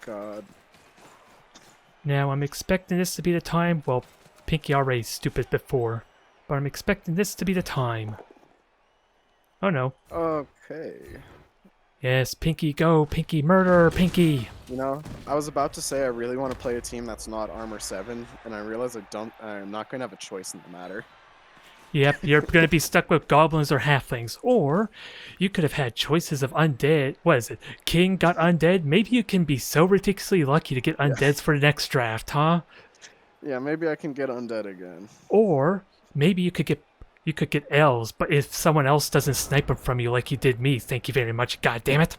God. Now, I'm expecting this to be the time. Well, Pinky already stupid before. But I'm expecting this to be the time. Oh no. Okay. Yes, Pinky, go! Pinky, murder! Pinky! You know, I was about to say I really want to play a team that's not armor 7, and I realize I'm not going to have a choice in the matter. Yep, you're going to be stuck with goblins or halflings. Or, you could have had choices of undead. What is it? King got undead? Maybe you can be so ridiculously lucky to get undeads for the next draft, huh? Yeah, maybe I can get undead again. Or, maybe you could get elves, but if someone else doesn't snipe them from you like you did me, thank you very much, god damn it.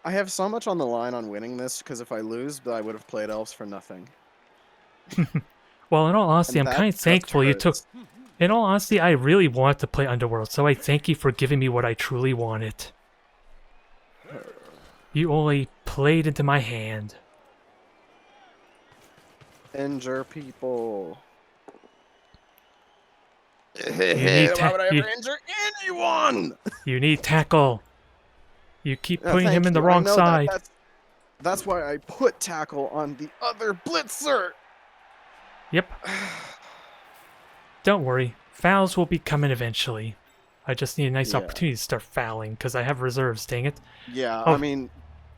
I have so much on the line on winning this, because if I lose, I would have played elves for nothing. Well, in all honesty, And I'm that kind of just thankful you took... hurts. In all honesty, I really wanted to play Underworld, so I thank you for giving me what I truly wanted. You only played into my hand. Injure people. need Why would I you- ever injure anyone? You need tackle. You keep Yeah, putting him thank in the you. I wrong know side. That's why I put tackle on the other blitzer. Yep. Don't worry. Fouls will be coming eventually. I just need a nice Yeah. opportunity to start fouling, because I have reserves, dang it. Yeah, Oh. I mean,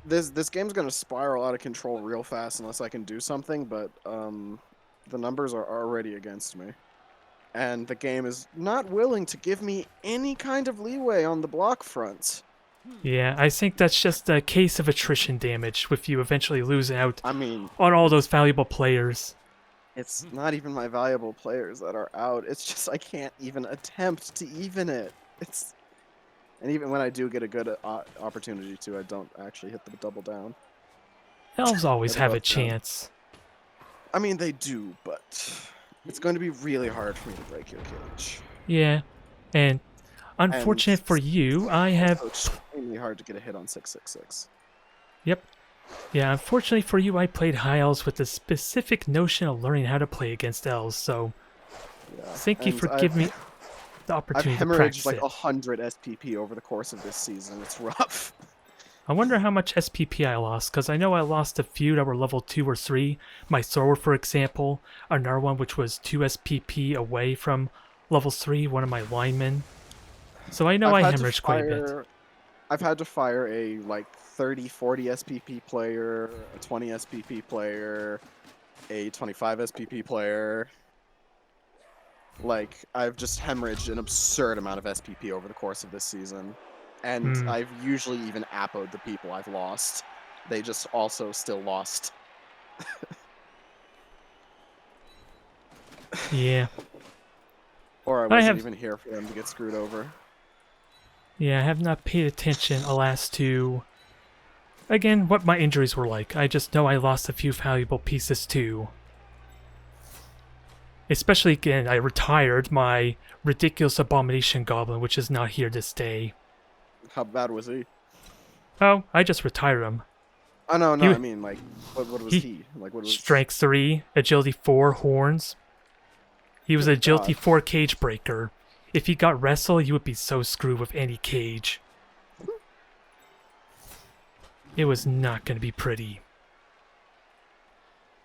this game's gonna spiral out of control real fast unless I can do something. But the numbers are already against me, and the game is not willing to give me any kind of leeway on the block front. Yeah, I think that's just a case of attrition damage, with you eventually losing out I mean, on all those valuable players. it's not even my valuable players that are out. It's just I can't even attempt to even it. And even when I do get a good opportunity to, I don't actually hit the double down. Elves always What have a about them? chance. I mean, they do, but it's going to be really hard for me to break your cage. Yeah. And And unfortunate for you, I have... also extremely hard to get a hit on 666. Yep. Yeah, unfortunately for you, I played High Elves with the specific notion of learning how to play against Elves, so Yeah. thank you And for giving me the I've opportunity to hemorrhaged practice like it. 100 SPP over the course of this season. It's rough. I wonder how much SPP I lost, because I know I lost a few that were level 2 or 3. My sword, for example, another one which was 2 SPP away from level 3, one of my linemen. So I know I've I had to hemorrhaged quite a bit. fire. I've had to fire a like 30, 40 SPP player, a 20 SPP player, a 25 SPP player. Like, I've just hemorrhaged an absurd amount of SPP over the course of this season. And Hmm. I've usually even appoed the people I've lost. They just also still lost. Yeah. Or I I wasn't have... even here for them to get screwed over. Yeah, I have not paid attention, alas, to... Again, what my injuries were like. I just know I lost a few valuable pieces too. Especially, again, I retired my ridiculous abomination goblin, which is not here this day. How bad was he? Oh, I just retired him. Oh, no, He I mean, like, what was he he? Like, what was... strength 3, agility 4, horns. He was Good agility God. 4 cage breaker. If he got wrestle, he would be so screwed with any cage. It was not going to be pretty.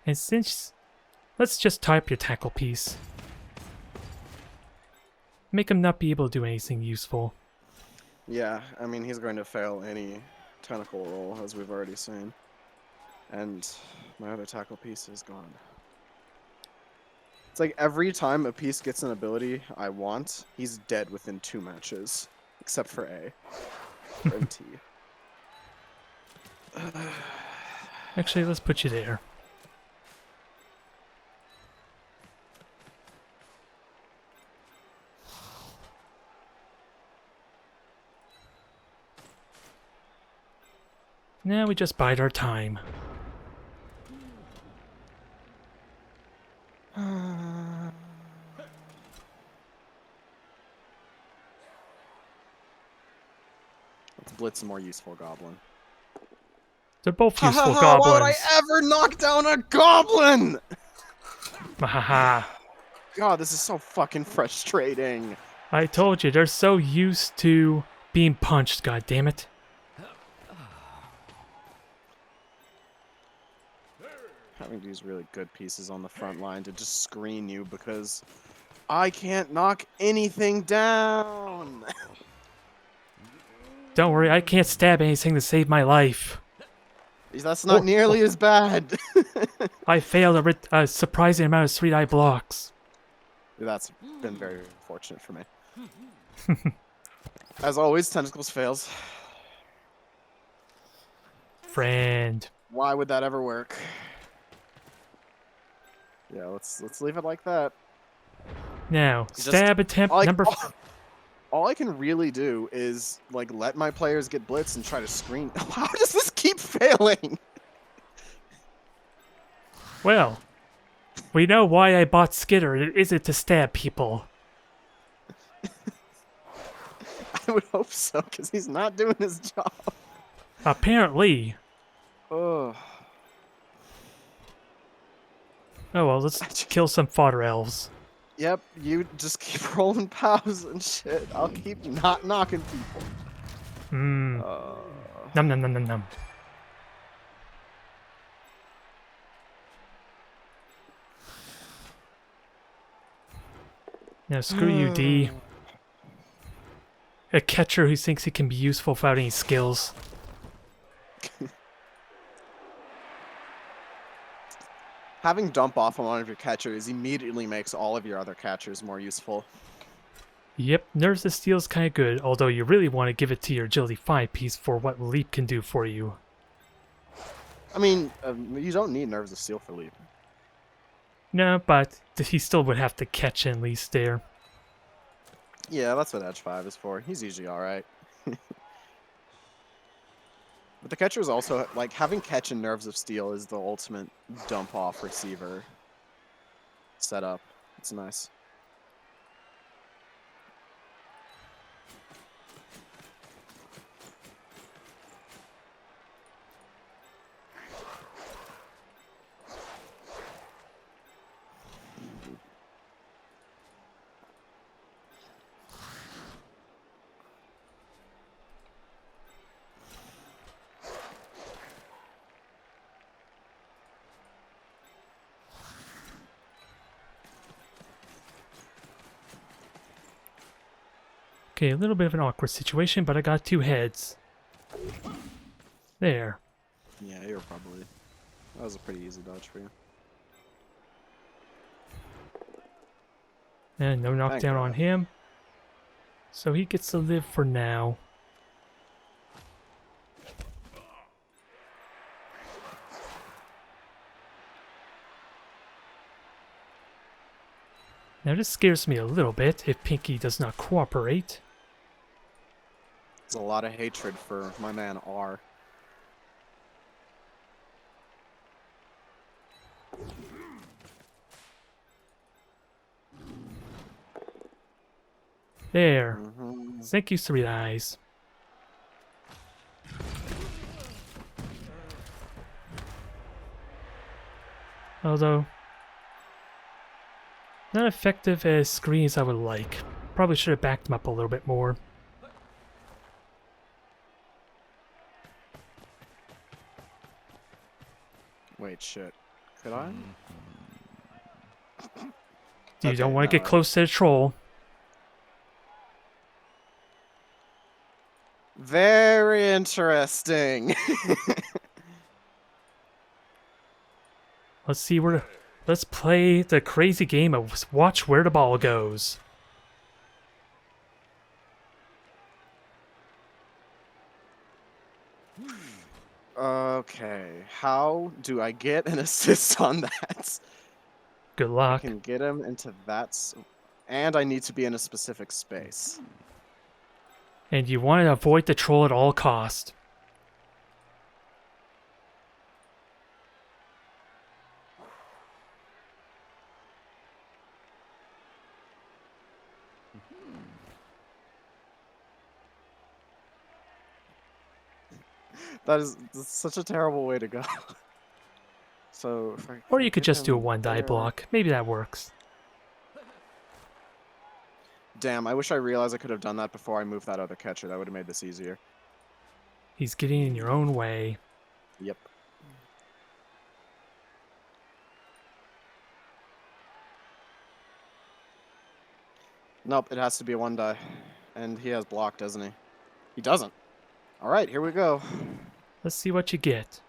And since... Let's just tie up your tackle piece. Make him not be able to do anything useful. Yeah, I mean, he's going to fail any tentacle roll, as we've already seen. And my other tackle piece is gone. It's like every time a piece gets an ability I want, he's dead within 2 matches. Except for A. Or MT. Actually, let's put you there. Now we just bide our time. Let's blitz a more useful goblin. They're both Ha ha useful ha! Why would I goblins. ever knock down a goblin? Mahaha. God, this is so fucking frustrating. I told you, they're so used to being punched, goddammit. Having these really good pieces on the front line to just screen you because I can't knock anything down. Don't worry, I can't stab anything to save my life. That's not nearly as bad. I failed a surprising amount of 3-die blocks. That's been very fortunate for me. As always, tentacles fails. Friend. Why would that ever work? Yeah, let's leave it like that. Now, Just- stab attempt number... All I can really do is like let my players get blitz and try to screen. How does this keep failing? Well, we know why I bought Skitter. It isn't to stab people. I would hope so, because he's not doing his job. Apparently. Oh. Oh well, let's kill some fodder elves. Yep, you just keep rolling pows and shit. I'll keep not knocking people. Mmm. Num num num num num. Now screw you, D. A catcher who thinks he can be useful without any skills. Having dump off on one of your catchers immediately makes all of your other catchers more useful. Yep, Nerves of Steel is kind of good, although you really want to give it to your Agility 5 piece for what Leap can do for you. I mean, you don't need Nerves of Steel for Leap. No, but he still would have to catch at least there. Yeah, that's what Edge 5 is for. He's usually alright. But the catcher is also, like, having catch and Nerves of Steel is the ultimate dump-off receiver setup. It's nice. Okay, a little bit of an awkward situation, but I got 2 heads. There. Yeah, you're probably... That was a pretty easy dodge for you. And no knockdown on God. him. So he gets to live for now. Now this scares me a little bit if Pinky does not cooperate. There's a lot of hatred for my man R. There. Thank you, Three Eyes. Although, not effective as screens I would like. Probably should have backed him up a little bit more. Wait, shit. Could I? You don't want to get close to the troll. Very interesting. Let's see where... Let's play the crazy game of watch where the ball goes. Okay, how do I get an assist on that? Good I luck. can get him into that, and I need to be in a specific space. And you want to avoid the troll at all cost. That's such a terrible way to go. So, if I Or can you could get just do a him 1-die there- block. Maybe that works. Damn, I wish I realized I could have done that before I moved that other catcher. That would have made this easier. He's getting in your own way. Yep. Nope, it has to be a 1-die. And he has block, doesn't he? He doesn't. Alright, here we go. Let's see what you get.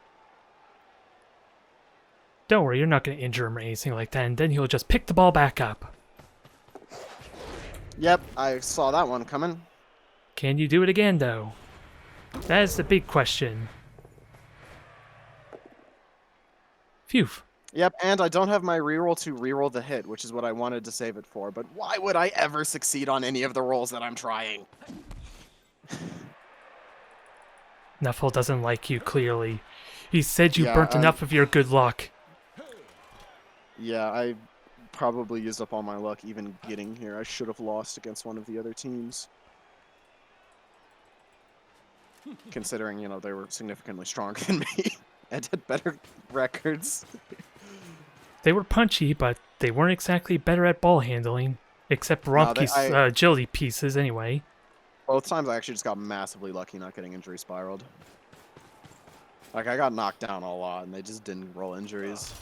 Don't worry, you're not going to injure him or anything like that, and then he'll just pick the ball back up. Yep, I saw that one coming. Can you do it again, though? That is the big question. Phew. Yep, and I don't have my reroll to reroll the hit, which is what I wanted to save it for. But why would I ever succeed on any of the rolls that I'm trying? Nuffle doesn't like you, clearly. He said you Yeah, burnt enough of your good luck. Yeah, I probably used up all my luck even getting here. I should have lost against one of the other teams. Considering, you know, they were significantly stronger than me and had better records. They were punchy, but they weren't exactly better at ball handling. Except Rompke's agility pieces, anyway. Both times I actually just got massively lucky not getting injury spiraled. Like, I got knocked down a lot, and they just didn't roll injuries.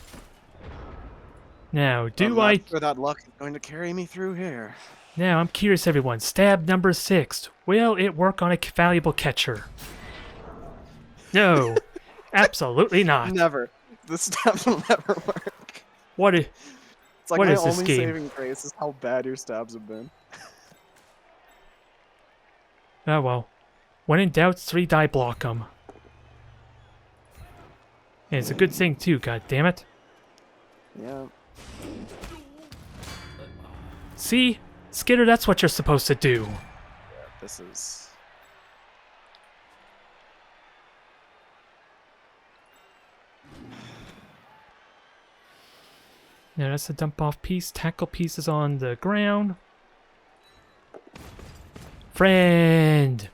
Now, I'm not sure that luck is going to carry me through here. Now, I'm curious, everyone. Stab number 6. Will it work on a valuable catcher? No. Absolutely not. Never. This stab will never work. What is... It's like What my is this only game? saving grace is how bad your stabs have been. Oh, well. When in doubt, 3-die block them. And it's a good thing, too, god damn it. Yeah. See? Skitter, that's what you're supposed to do. This is... Now that's a dump off piece. Tackle piece is on the ground. Friend!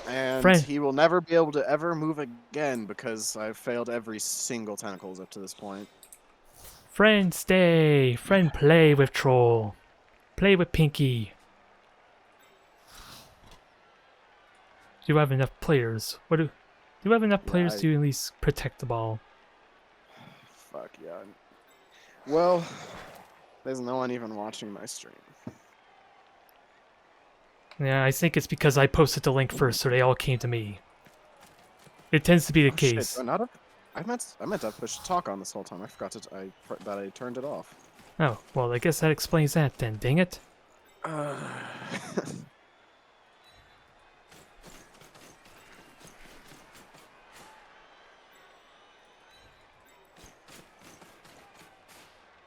And Friend. he will never be able to ever move again because I've failed every single tentacles up to this point. Friend, stay! Friend, play with Troll. Play with Pinky. Do you have enough players? Do you have enough players to at least protect the ball? Fuck yeah. Well, there's no one even watching my stream. Yeah, I think it's because I posted the link first, so they all came to me. It tends to be the Oh shit! case. I meant to push talk on this whole time. I forgot that I turned it off. Oh, well, I guess that explains that then, dang it. Uh,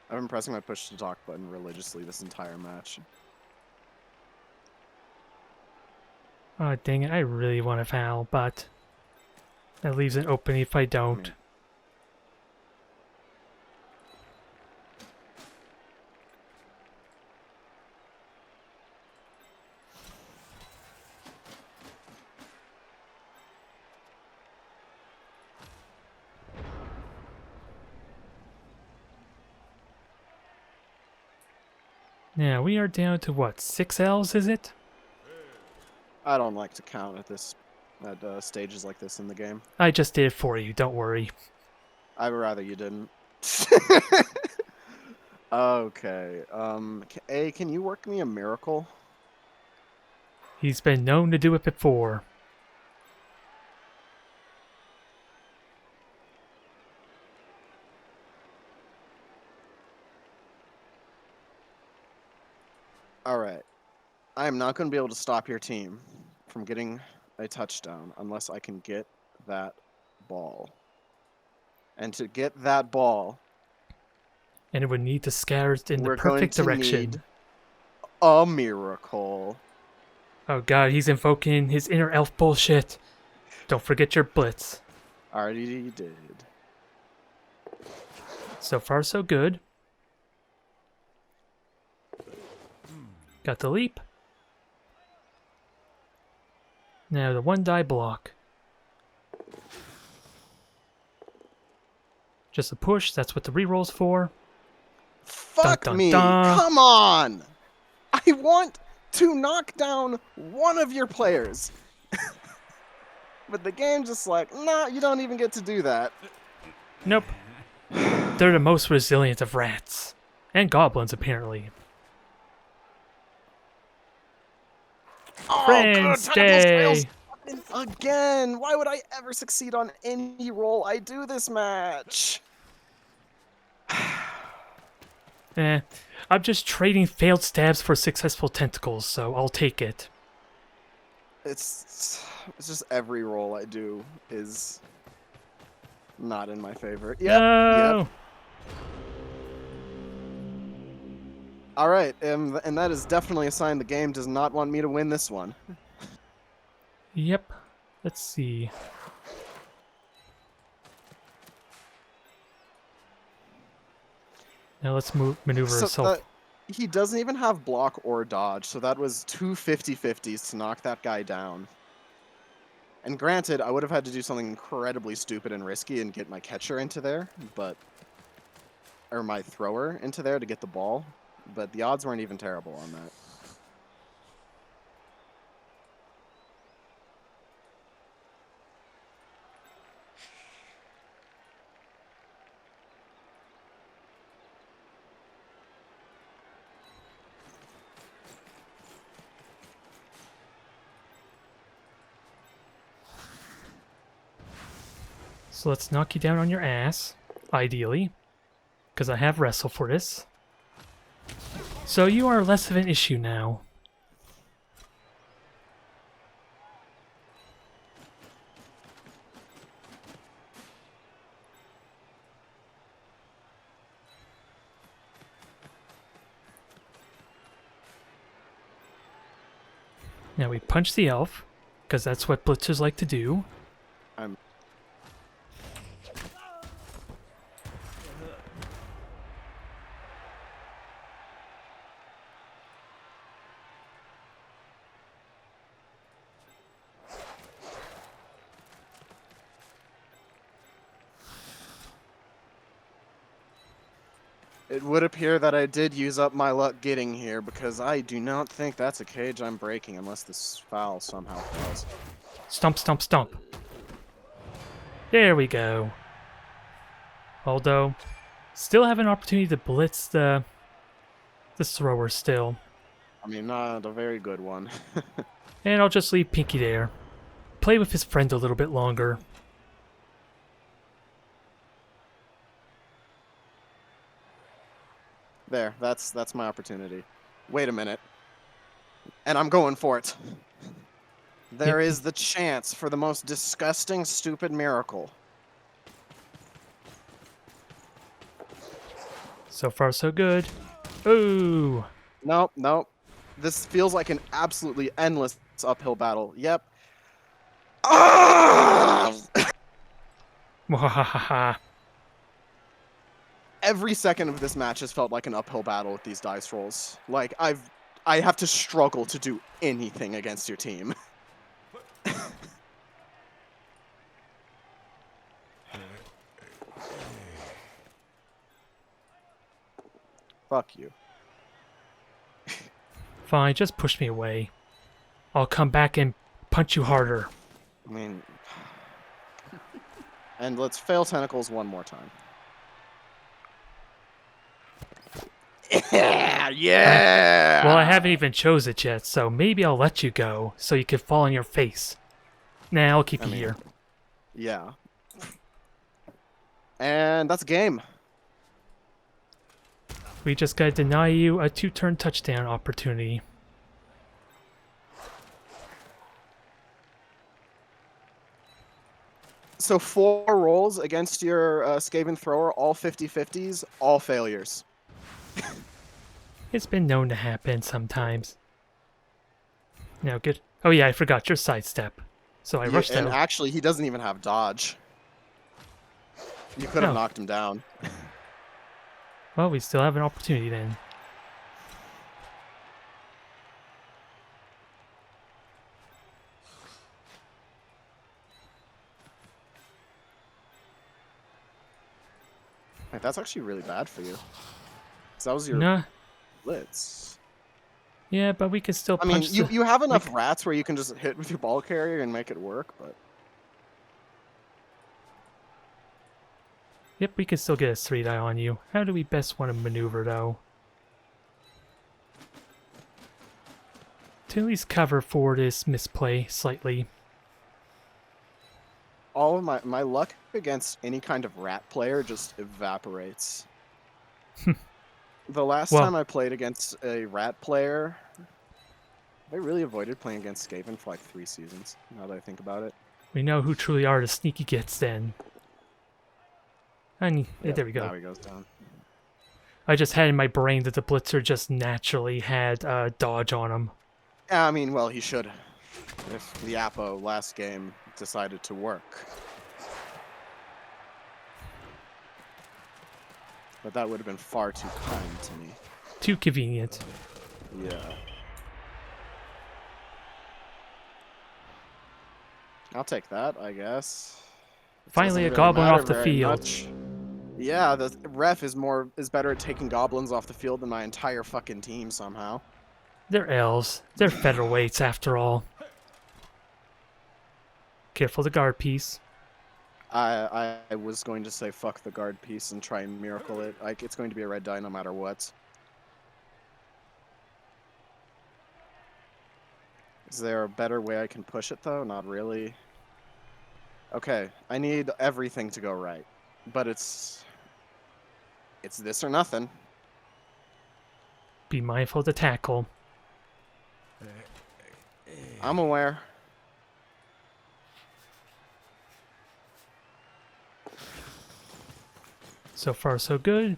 I've been pressing my push to talk button religiously this entire match. Oh, dang it, I really want to foul, but that leaves it open if I don't. Now, we are down to what, 6 L's, is it? I don't like to count at stages like this in the game. I just did it for you, don't worry. I'd rather you didn't. Okay. Can you work me a miracle? He's been known to do it before. All right. I am not going to be able to stop your team from getting a touchdown unless I can get that ball. And to get that ball, And it would need to scatter it in the we're going perfect to direction. need a miracle. Oh god, he's invoking his inner elf bullshit. Don't forget your blitz. Already did. So far, so good. Got the leap. Now the one die block. Just a push, that's what the reroll's for. Fuck dun, me! dun. Come on! I want to knock down one of your players. But the game's just like, nah, you don't even get to do that. Nope. They're the most resilient of rats. And goblins, apparently. Oh, Friends good. Tentacles Day! fails again! Why would I ever succeed on any roll I do this match? I'm just trading failed stabs for successful tentacles, so I'll take it. It's just every roll I do is not in my favor. Yep, No! yep. All right, and that is definitely a sign the game does not want me to win this one. Yep. Let's see. Now let's maneuver ourselves. He doesn't even have block or dodge, so that was two 50-50s to knock that guy down. And granted, I would have had to do something incredibly stupid and risky and get my catcher into there, or my thrower into there to get the ball, but the odds weren't even terrible on that. So let's knock you down on your ass, ideally, because I have wrestle for this. So you are less of an issue now. Now we punch the elf, because that's what blitzers like to do. It would appear that I did use up my luck getting here, because I do not think that's a cage I'm breaking unless this foul somehow fails. Stomp, stomp, stomp. There we go. Although, still have an opportunity to blitz the thrower still. I mean, not a very good one. And I'll just leave Pinky there. Play with his friend a little bit longer. There, that's my opportunity. Wait a minute. And I'm going for it. There is the chance for the most disgusting, stupid miracle. So far, so good. Ooh. Nope, nope. This feels like an absolutely endless uphill battle. Yep. Ah! Mwahaha. Every second of this match has felt like an uphill battle with these dice rolls. Like I have to struggle to do anything against your team. Fuck you. Fine, just push me away. I'll come back and punch you harder. I mean, and let's fail tentacles one more time. Yeah, yeah. Well, I haven't even chose it yet, so maybe I'll let you go so you can fall on your face. Nah, I'll keep you here. Yeah. And that's a game. We just gotta deny you a 2-turn touchdown opportunity. So 4 rolls against your Skaven thrower, all 50-50s, all failures. It's been known to happen sometimes. Now, good. Oh yeah, I forgot your sidestep. So I rushed And out. actually, he doesn't even have dodge. You could have knocked him down. Well, we still have an opportunity then. Wait, that's actually really bad for you. 'Cause that was your Nah. blitz. Yeah, but we can still I mean, punch you have enough rats where you can just hit with your ball carrier and make it work, but... Yep, we can still get a 3-die on you. How do we best want to maneuver, though? To at least cover for this misplay slightly. All of my luck against any kind of rat player just evaporates. The last time I played against a rat player, I really avoided playing against Skaven for like 3 seasons, now that I think about it. We know who truly are the sneaky gets then. And there we go. Now he goes down. I just had in my brain that the Blitzer just naturally had dodge on him. Yeah, I mean, well, he should. If the Apo last game decided to work. But that would have been far too kind to me. Too convenient. Yeah. I'll take that, I guess. Finally, a goblin off the field. Much. Yeah, the ref is better at taking goblins off the field than my entire fucking team somehow. They're elves. They're featherweights after all. Careful the guard piece. I was going to say fuck the guard piece and try and miracle it. Like, it's going to be a red die no matter what. Is there a better way I can push it though? Not really. Okay, I need everything to go right. But it's this or nothing. Be mindful of the tackle. I'm aware. So far, so good.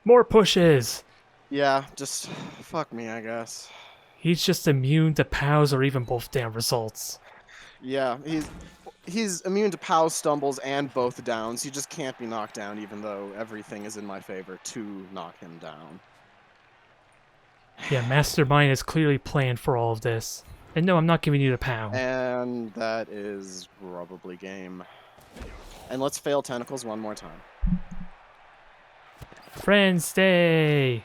More pushes! Yeah, just fuck me, I guess. He's just immune to POWs or even both down results. Yeah, he's immune to POW stumbles and both downs. He just can't be knocked down, even though everything is in my favor to knock him down. Yeah, Mastermind is clearly planned for all of this. And no, I'm not giving you the POW. And that is probably game. And let's fail tentacles one more time. Friends, stay!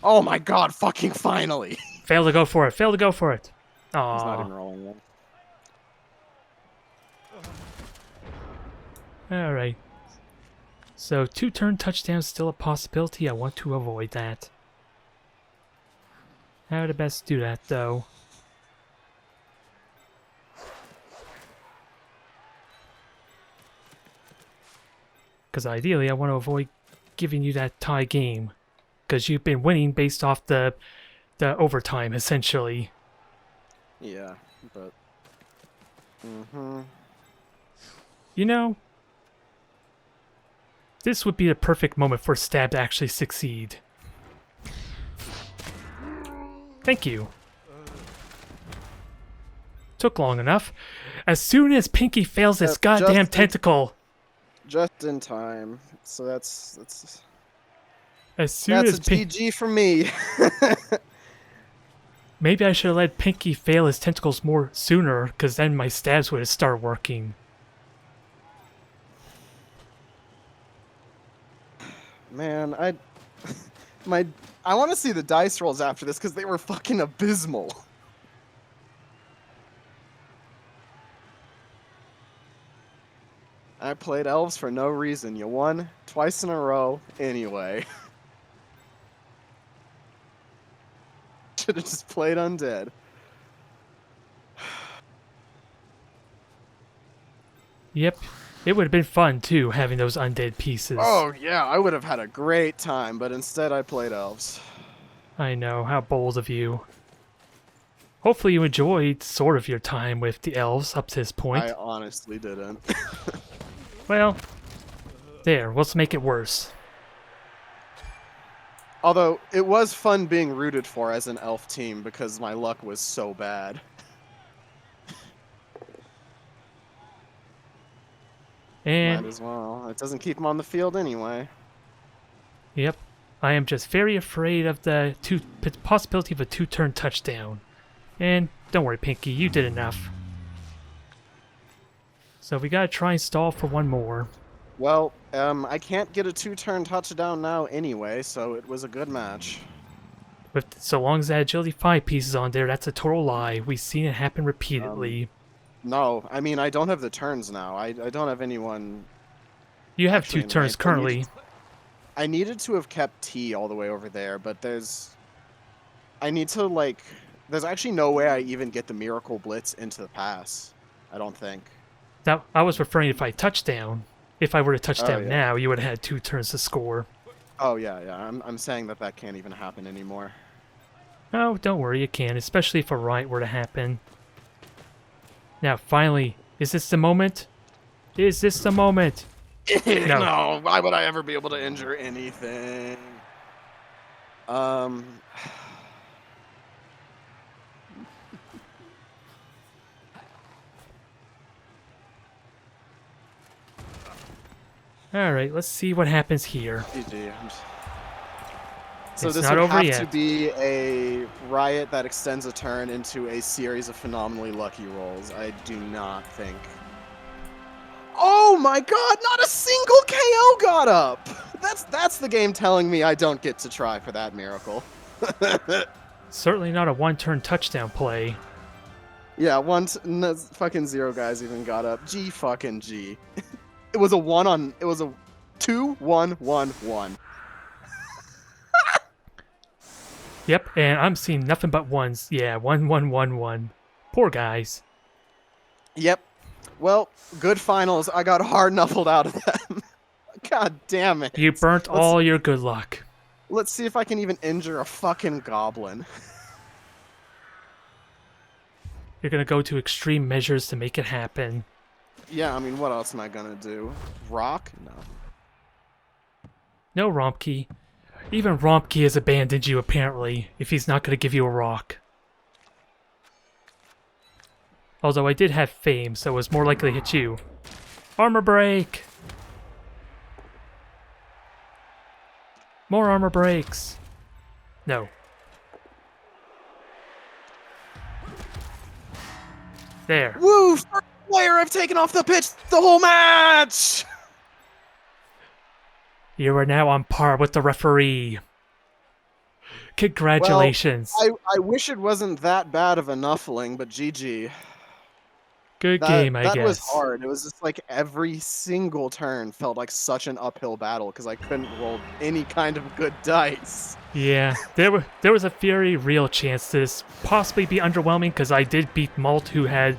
Oh my god, fucking finally! Fail to go for it, fail to go for it. Aww. He's not even rolling yet. Alright. So, 2-turn touchdown is still a possibility. I want to avoid that. How to best do that, though? Because ideally, I want to avoid giving you that tie game. Because you've been winning based off the overtime, essentially. Yeah, but... Mm-hmm. You know, this would be the perfect moment for Stab to actually succeed. Thank you. Took long enough. As soon as Pinky fails this goddamn tentacle... Just in time. So that's As soon as a GG for me. Maybe I should have let Pinky fail his tentacles more sooner, because then my stabs would have started working. Man, I want to see the dice rolls after this because they were fucking abysmal. I played elves for no reason. You won twice in a row anyway. Should have just played undead. Yep. It would have been fun, too, having those undead pieces. Oh, yeah, I would have had a great time, but instead I played elves. I know, how bold of you. Hopefully you enjoyed sort of your time with the elves up to this point. I honestly didn't. Well, there, let's make it worse. Although, it was fun being rooted for as an elf team because my luck was so bad. And might as well. It doesn't keep him on the field anyway. Yep. I am just very afraid of the possibility of a two-turn touchdown. And don't worry, Pinky, you did enough. So we gotta try and stall for one more. Well, I can't get a two-turn touchdown now anyway, so it was a good match. So long as that agility 5 piece is on there, that's a total lie. We've seen it happen repeatedly. No, I mean, I don't have the turns now. I don't have anyone... You have 2 turns currently. I needed to have kept T all the way over there, but there's... I need to, like... There's actually no way I even get the Miracle Blitz into the pass. I don't think. Now, I was referring if I touchdown. If I were to touchdown yeah. now, you would have had 2 turns to score. Oh, yeah. I'm saying that can't even happen anymore. Oh, don't worry, it can, especially if a riot were to happen. Now, finally, is this the moment? Is this the moment? No. No, why would I ever be able to injure anything? Alright, let's see what happens here. GG. So It's this not would over have yet. to be a riot that extends a turn into a series of phenomenally lucky rolls. I do not think. Oh my god, not a single KO got up! That's the game telling me I don't get to try for that miracle. Certainly not a 1-turn touchdown play. Yeah, fucking 0 guys even got up. G fucking G. It was a 2-1-1-1. Yep, and I'm seeing nothing but ones. Yeah, 1-1-1-1. Poor guys. Yep. Well, good finals. I got hard-knuckled out of them. God damn it. You burnt all your good luck. Let's see if I can even injure a fucking goblin. You're gonna go to extreme measures to make it happen. Yeah, I mean, what else am I gonna do? Rock? No. No, Rompkey. Even Rompkey has abandoned you, apparently, if he's not gonna give you a rock. Although I did have fame, so it was more likely to hit you. Armor break! More armor breaks! No. There. Woo! First player I've taken off the pitch the whole match! You are now on par with the referee. Congratulations. Well, I wish it wasn't that bad of a knuffling, but GG. Good That game, I that was guess. hard. It was just like every single turn felt like such an uphill battle because I couldn't roll any kind of good dice. Yeah, there was a very real chance this possibly be underwhelming because I did beat Malt, who had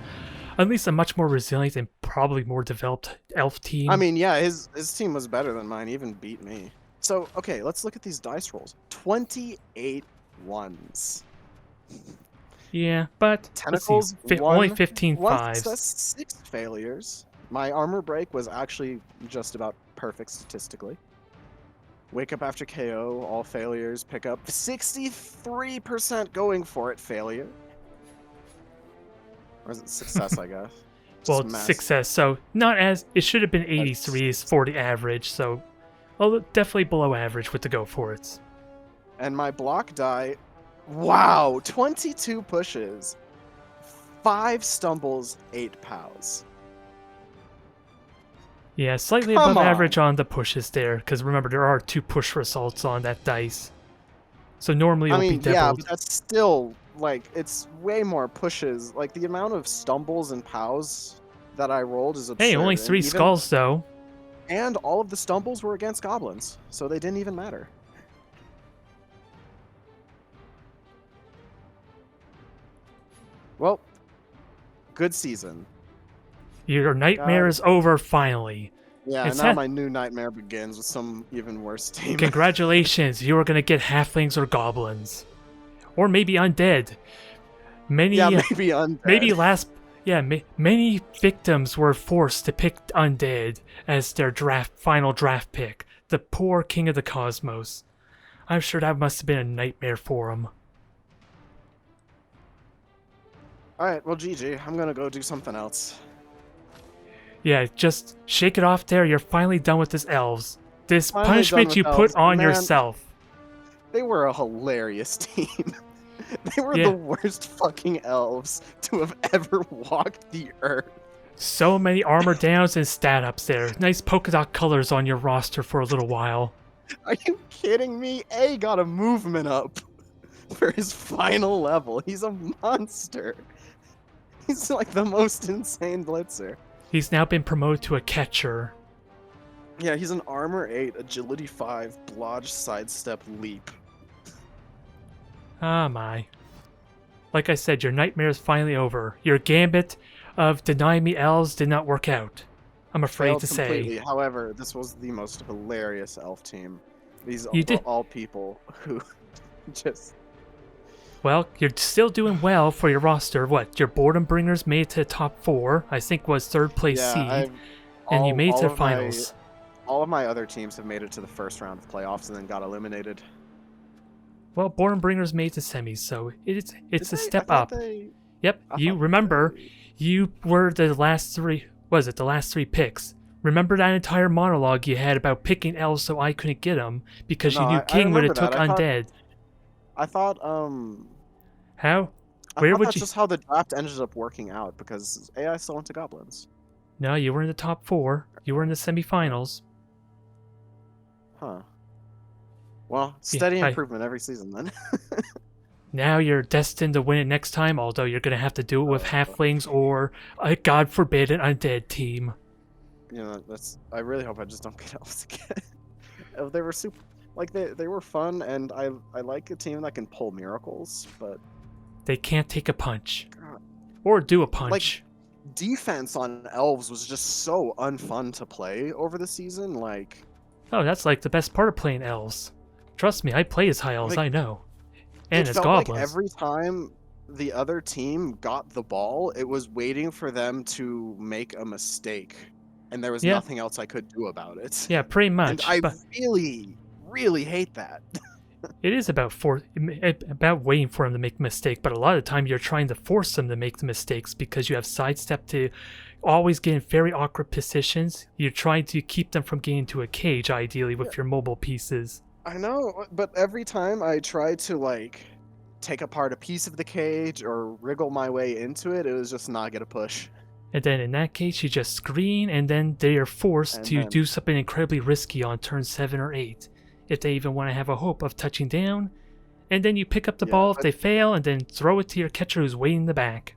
at least a much more resilient and probably more developed elf I team. mean, yeah, his team was better than mine, he even beat me. So, okay, let's look at these dice rolls. 28 ones. Yeah, but let's see, Tentacles, only one, 15 one fives. success, 6 failures. My armor break was actually just about perfect statistically. Wake up after KO, all failures, pick up 63% going for it, failure. Or is it success, I guess? Well, Just it's mess. success, so not as it should have been 83 for the average, so definitely below average with the go for it. And my block die, wow, 22 pushes, 5 stumbles, 8 pows. Yeah, slightly Come above on. average on the pushes there, because remember there are 2 push results on that dice. So normally I it'll be mean, yeah, doubled. but that's still, like, it's way more pushes. Like, the amount of stumbles and pows that I rolled is absurd. Hey, only And 3 even, skulls though. and all of the stumbles were against goblins, so they didn't even matter. Well, good season. Your nightmare is over finally. Yeah, It's now my new nightmare begins with some even worse team. Congratulations, you are gonna get halflings or goblins. Or maybe undead. Many Yeah, maybe undead. maybe last many victims were forced to pick undead as their final draft pick. The poor king of the cosmos. I'm sure that must have been a nightmare for him. Alright, well, GG. I'm gonna go do something else. Yeah, just shake it off there. You're finally done with this elves. This Finally done punishment with you elves. put on Man, yourself. they were a hilarious team. They were Yeah. the worst fucking elves to have ever walked the earth. So many armor downs and stat ups there. Nice polka dot colors on your roster for a little while. Are you kidding me? A got a movement up for his final level. He's a monster. He's like the most insane blitzer. He's now been promoted to a catcher. Yeah, he's an armor 8, agility 5, blodge, sidestep, leap. Ah, my. Like I said, your nightmare is finally over. Your gambit of denying me elves did not work out. I'm afraid Failed to completely. say. However, this was the most hilarious elf team. These You are did. all people who just... Well, you're still doing well for your roster. What? Your boredom bringers made it to the top 4. I think was 3rd place seed. And you made it to the finals. All of my other teams have made it to the first round of playoffs and then got eliminated. Well, boredom bringers made it to semis, so it's a step I thought up. they- Yep, I you thought remember, they- you were the last 3, was it the last 3 picks? Remember that entire monologue you had about picking elves so I couldn't get them because No, you knew I King would have remember took that. undead. I thought How? I Where thought would that's you? just how the draft ended up working out because AI still went to goblins. No, you were in the top 4. You were in the semifinals. Huh. Well, steady I- improvement every season then. Now you're destined to win it next time, although you're gonna have to do it with Oh. halflings or, God forbid, an undead team. You know, that's. I really hope I just don't get elves again. They were super, like they were fun, and I like a team that can pull miracles, but They can't take a punch. God, Or do a punch. defense on elves was just so unfun to play over the season. Like, Oh, that's like the best part of playing elves. Trust me, I play as high elves, Like, I know. And it as felt goblins. like every time the other team got the ball, it was waiting for them to make a mistake, and there was Yeah. nothing else I could do about it. Yeah, pretty And much. I But really, really hate that. it is about about waiting for them to make a mistake, but a lot of the time you're trying to force them to make the mistakes because you have sidestep to always get in very awkward positions. You're trying to keep them from getting into a cage, ideally, with your mobile pieces. I know, but every time I tried to like take apart a piece of the cage or wriggle my way into it, it was just not gonna push. And then in that case, you just screen, and then they are forced And to then- do something incredibly risky on turn 7 or 8, if they even want to have a hope of touching down. And then you pick up the Yeah, ball if but- they fail, and then throw it to your catcher who's waiting in the back.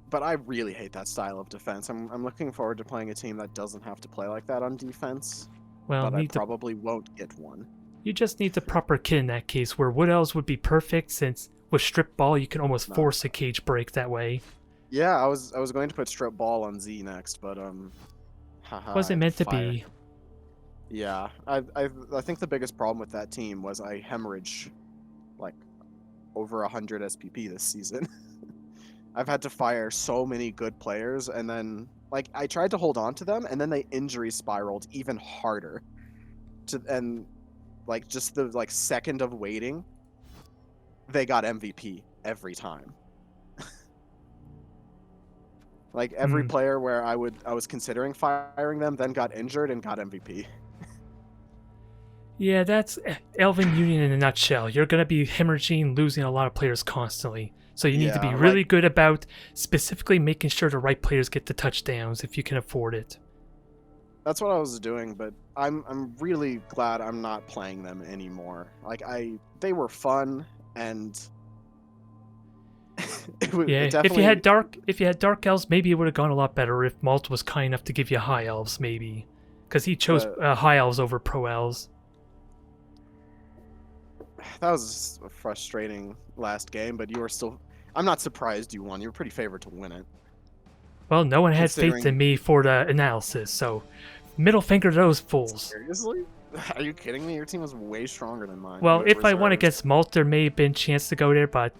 But I really hate that style of defense. I'm looking forward to playing a team that doesn't have to play like that on defense. Well, But I probably won't get one. you just need the proper kit in that case, where Wood Elves would be perfect, since with Strip Ball you can almost force a cage break that way. Yeah, I was going to put Strip Ball on Z next, but Wasn't meant to be. Yeah, I think the biggest problem with that team was I hemorrhage like over 100 SPP this season. I've had to fire so many good players, and then like I tried to hold on to them, and then they injury spiraled even harder. And like just the like second of waiting, they got MVP every time. Like every player where I was considering firing them, then got injured and got MVP. Yeah, that's Elven Union in a nutshell. You're going to be hemorrhaging, losing a lot of players constantly. So you need to be really good about specifically making sure the right players get the touchdowns if you can afford it. That's what I was doing, but I'm really glad I'm not playing them anymore. Like they were fun, and if you had dark elves, maybe it would have gone a lot better if Malt was kind enough to give you high elves, maybe, because he chose high elves over pro elves. That was a frustrating last game, but you were still. I'm not surprised you won. You were pretty favored to win it. Well, no one had faith in me for the analysis, so middle finger to those fools. Seriously? Are you kidding me? Your team was way stronger than mine. Well, if I won against Malt, there may have been a chance to go there, but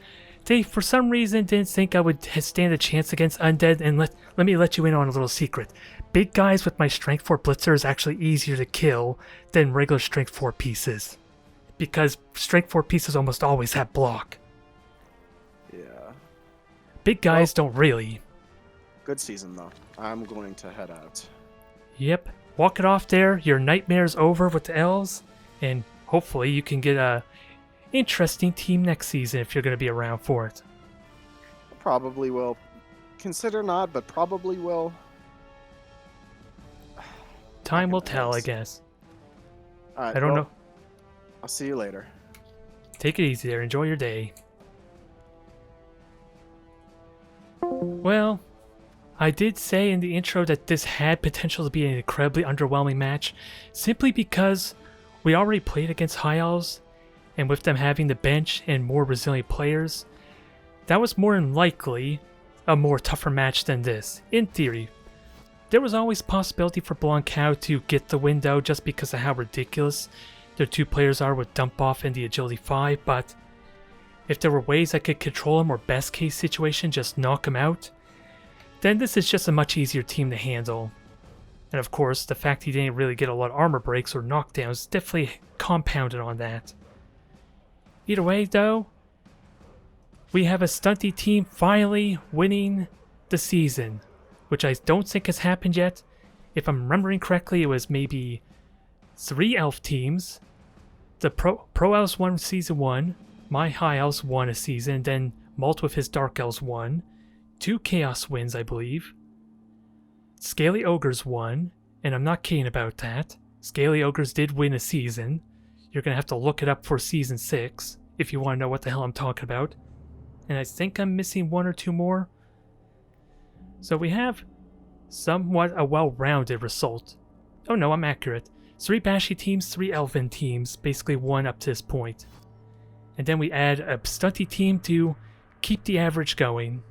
they, for some reason, didn't think I would stand a chance against Undead, and let me let you in on a little secret. Big guys with my Strength 4 Blitzer is actually easier to kill than regular Strength 4 pieces, because Strength 4 pieces almost always have block. Yeah. Big guys don't really. Good season, though. I'm going to head out. Yep. Walk it off there. Your nightmare's over with the elves, and hopefully you can get a interesting team next season if you're going to be around for it. Probably will. Consider not, but probably will. Time will tell, I guess. Right, I don't know. I'll see you later. Take it easy there. Enjoy your day. Well, I did say in the intro that this had potential to be an incredibly underwhelming match, simply because we already played against High Elves, and with them having the bench and more resilient players, that was more than likely a more tougher match than this, in theory. There was always possibility for Blancao to get the win though, just because of how ridiculous their two players are with Dump Off and the Agility 5, but if there were ways I could control him or best case situation just knock him out, then this is just a much easier team to handle. And of course, the fact he didn't really get a lot of armor breaks or knockdowns definitely compounded on that. Either way though, we have a stunty team finally winning the season, which I don't think has happened yet. If I'm remembering correctly, it was maybe 3 elf teams. The Pro Elves won Season 1, my High Elves won a season, then Malt with his Dark Elves won, 2 Chaos wins I believe. Scaly Ogres won, and I'm not kidding about that. Scaly Ogres did win a season. You're gonna have to look it up for Season 6 if you want to know what the hell I'm talking about. And I think I'm missing 1 or 2 more. So we have somewhat a well-rounded result. Oh no, I'm accurate. 3 Bashy teams, 3 Elven teams, basically won up to this point. And then we add a stunty team to keep the average going.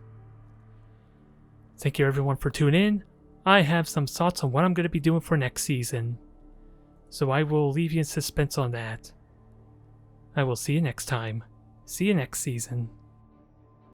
Thank you everyone for tuning in. I have some thoughts on what I'm going to be doing for next season, so I will leave you in suspense on that. I will see you next time. See you next season.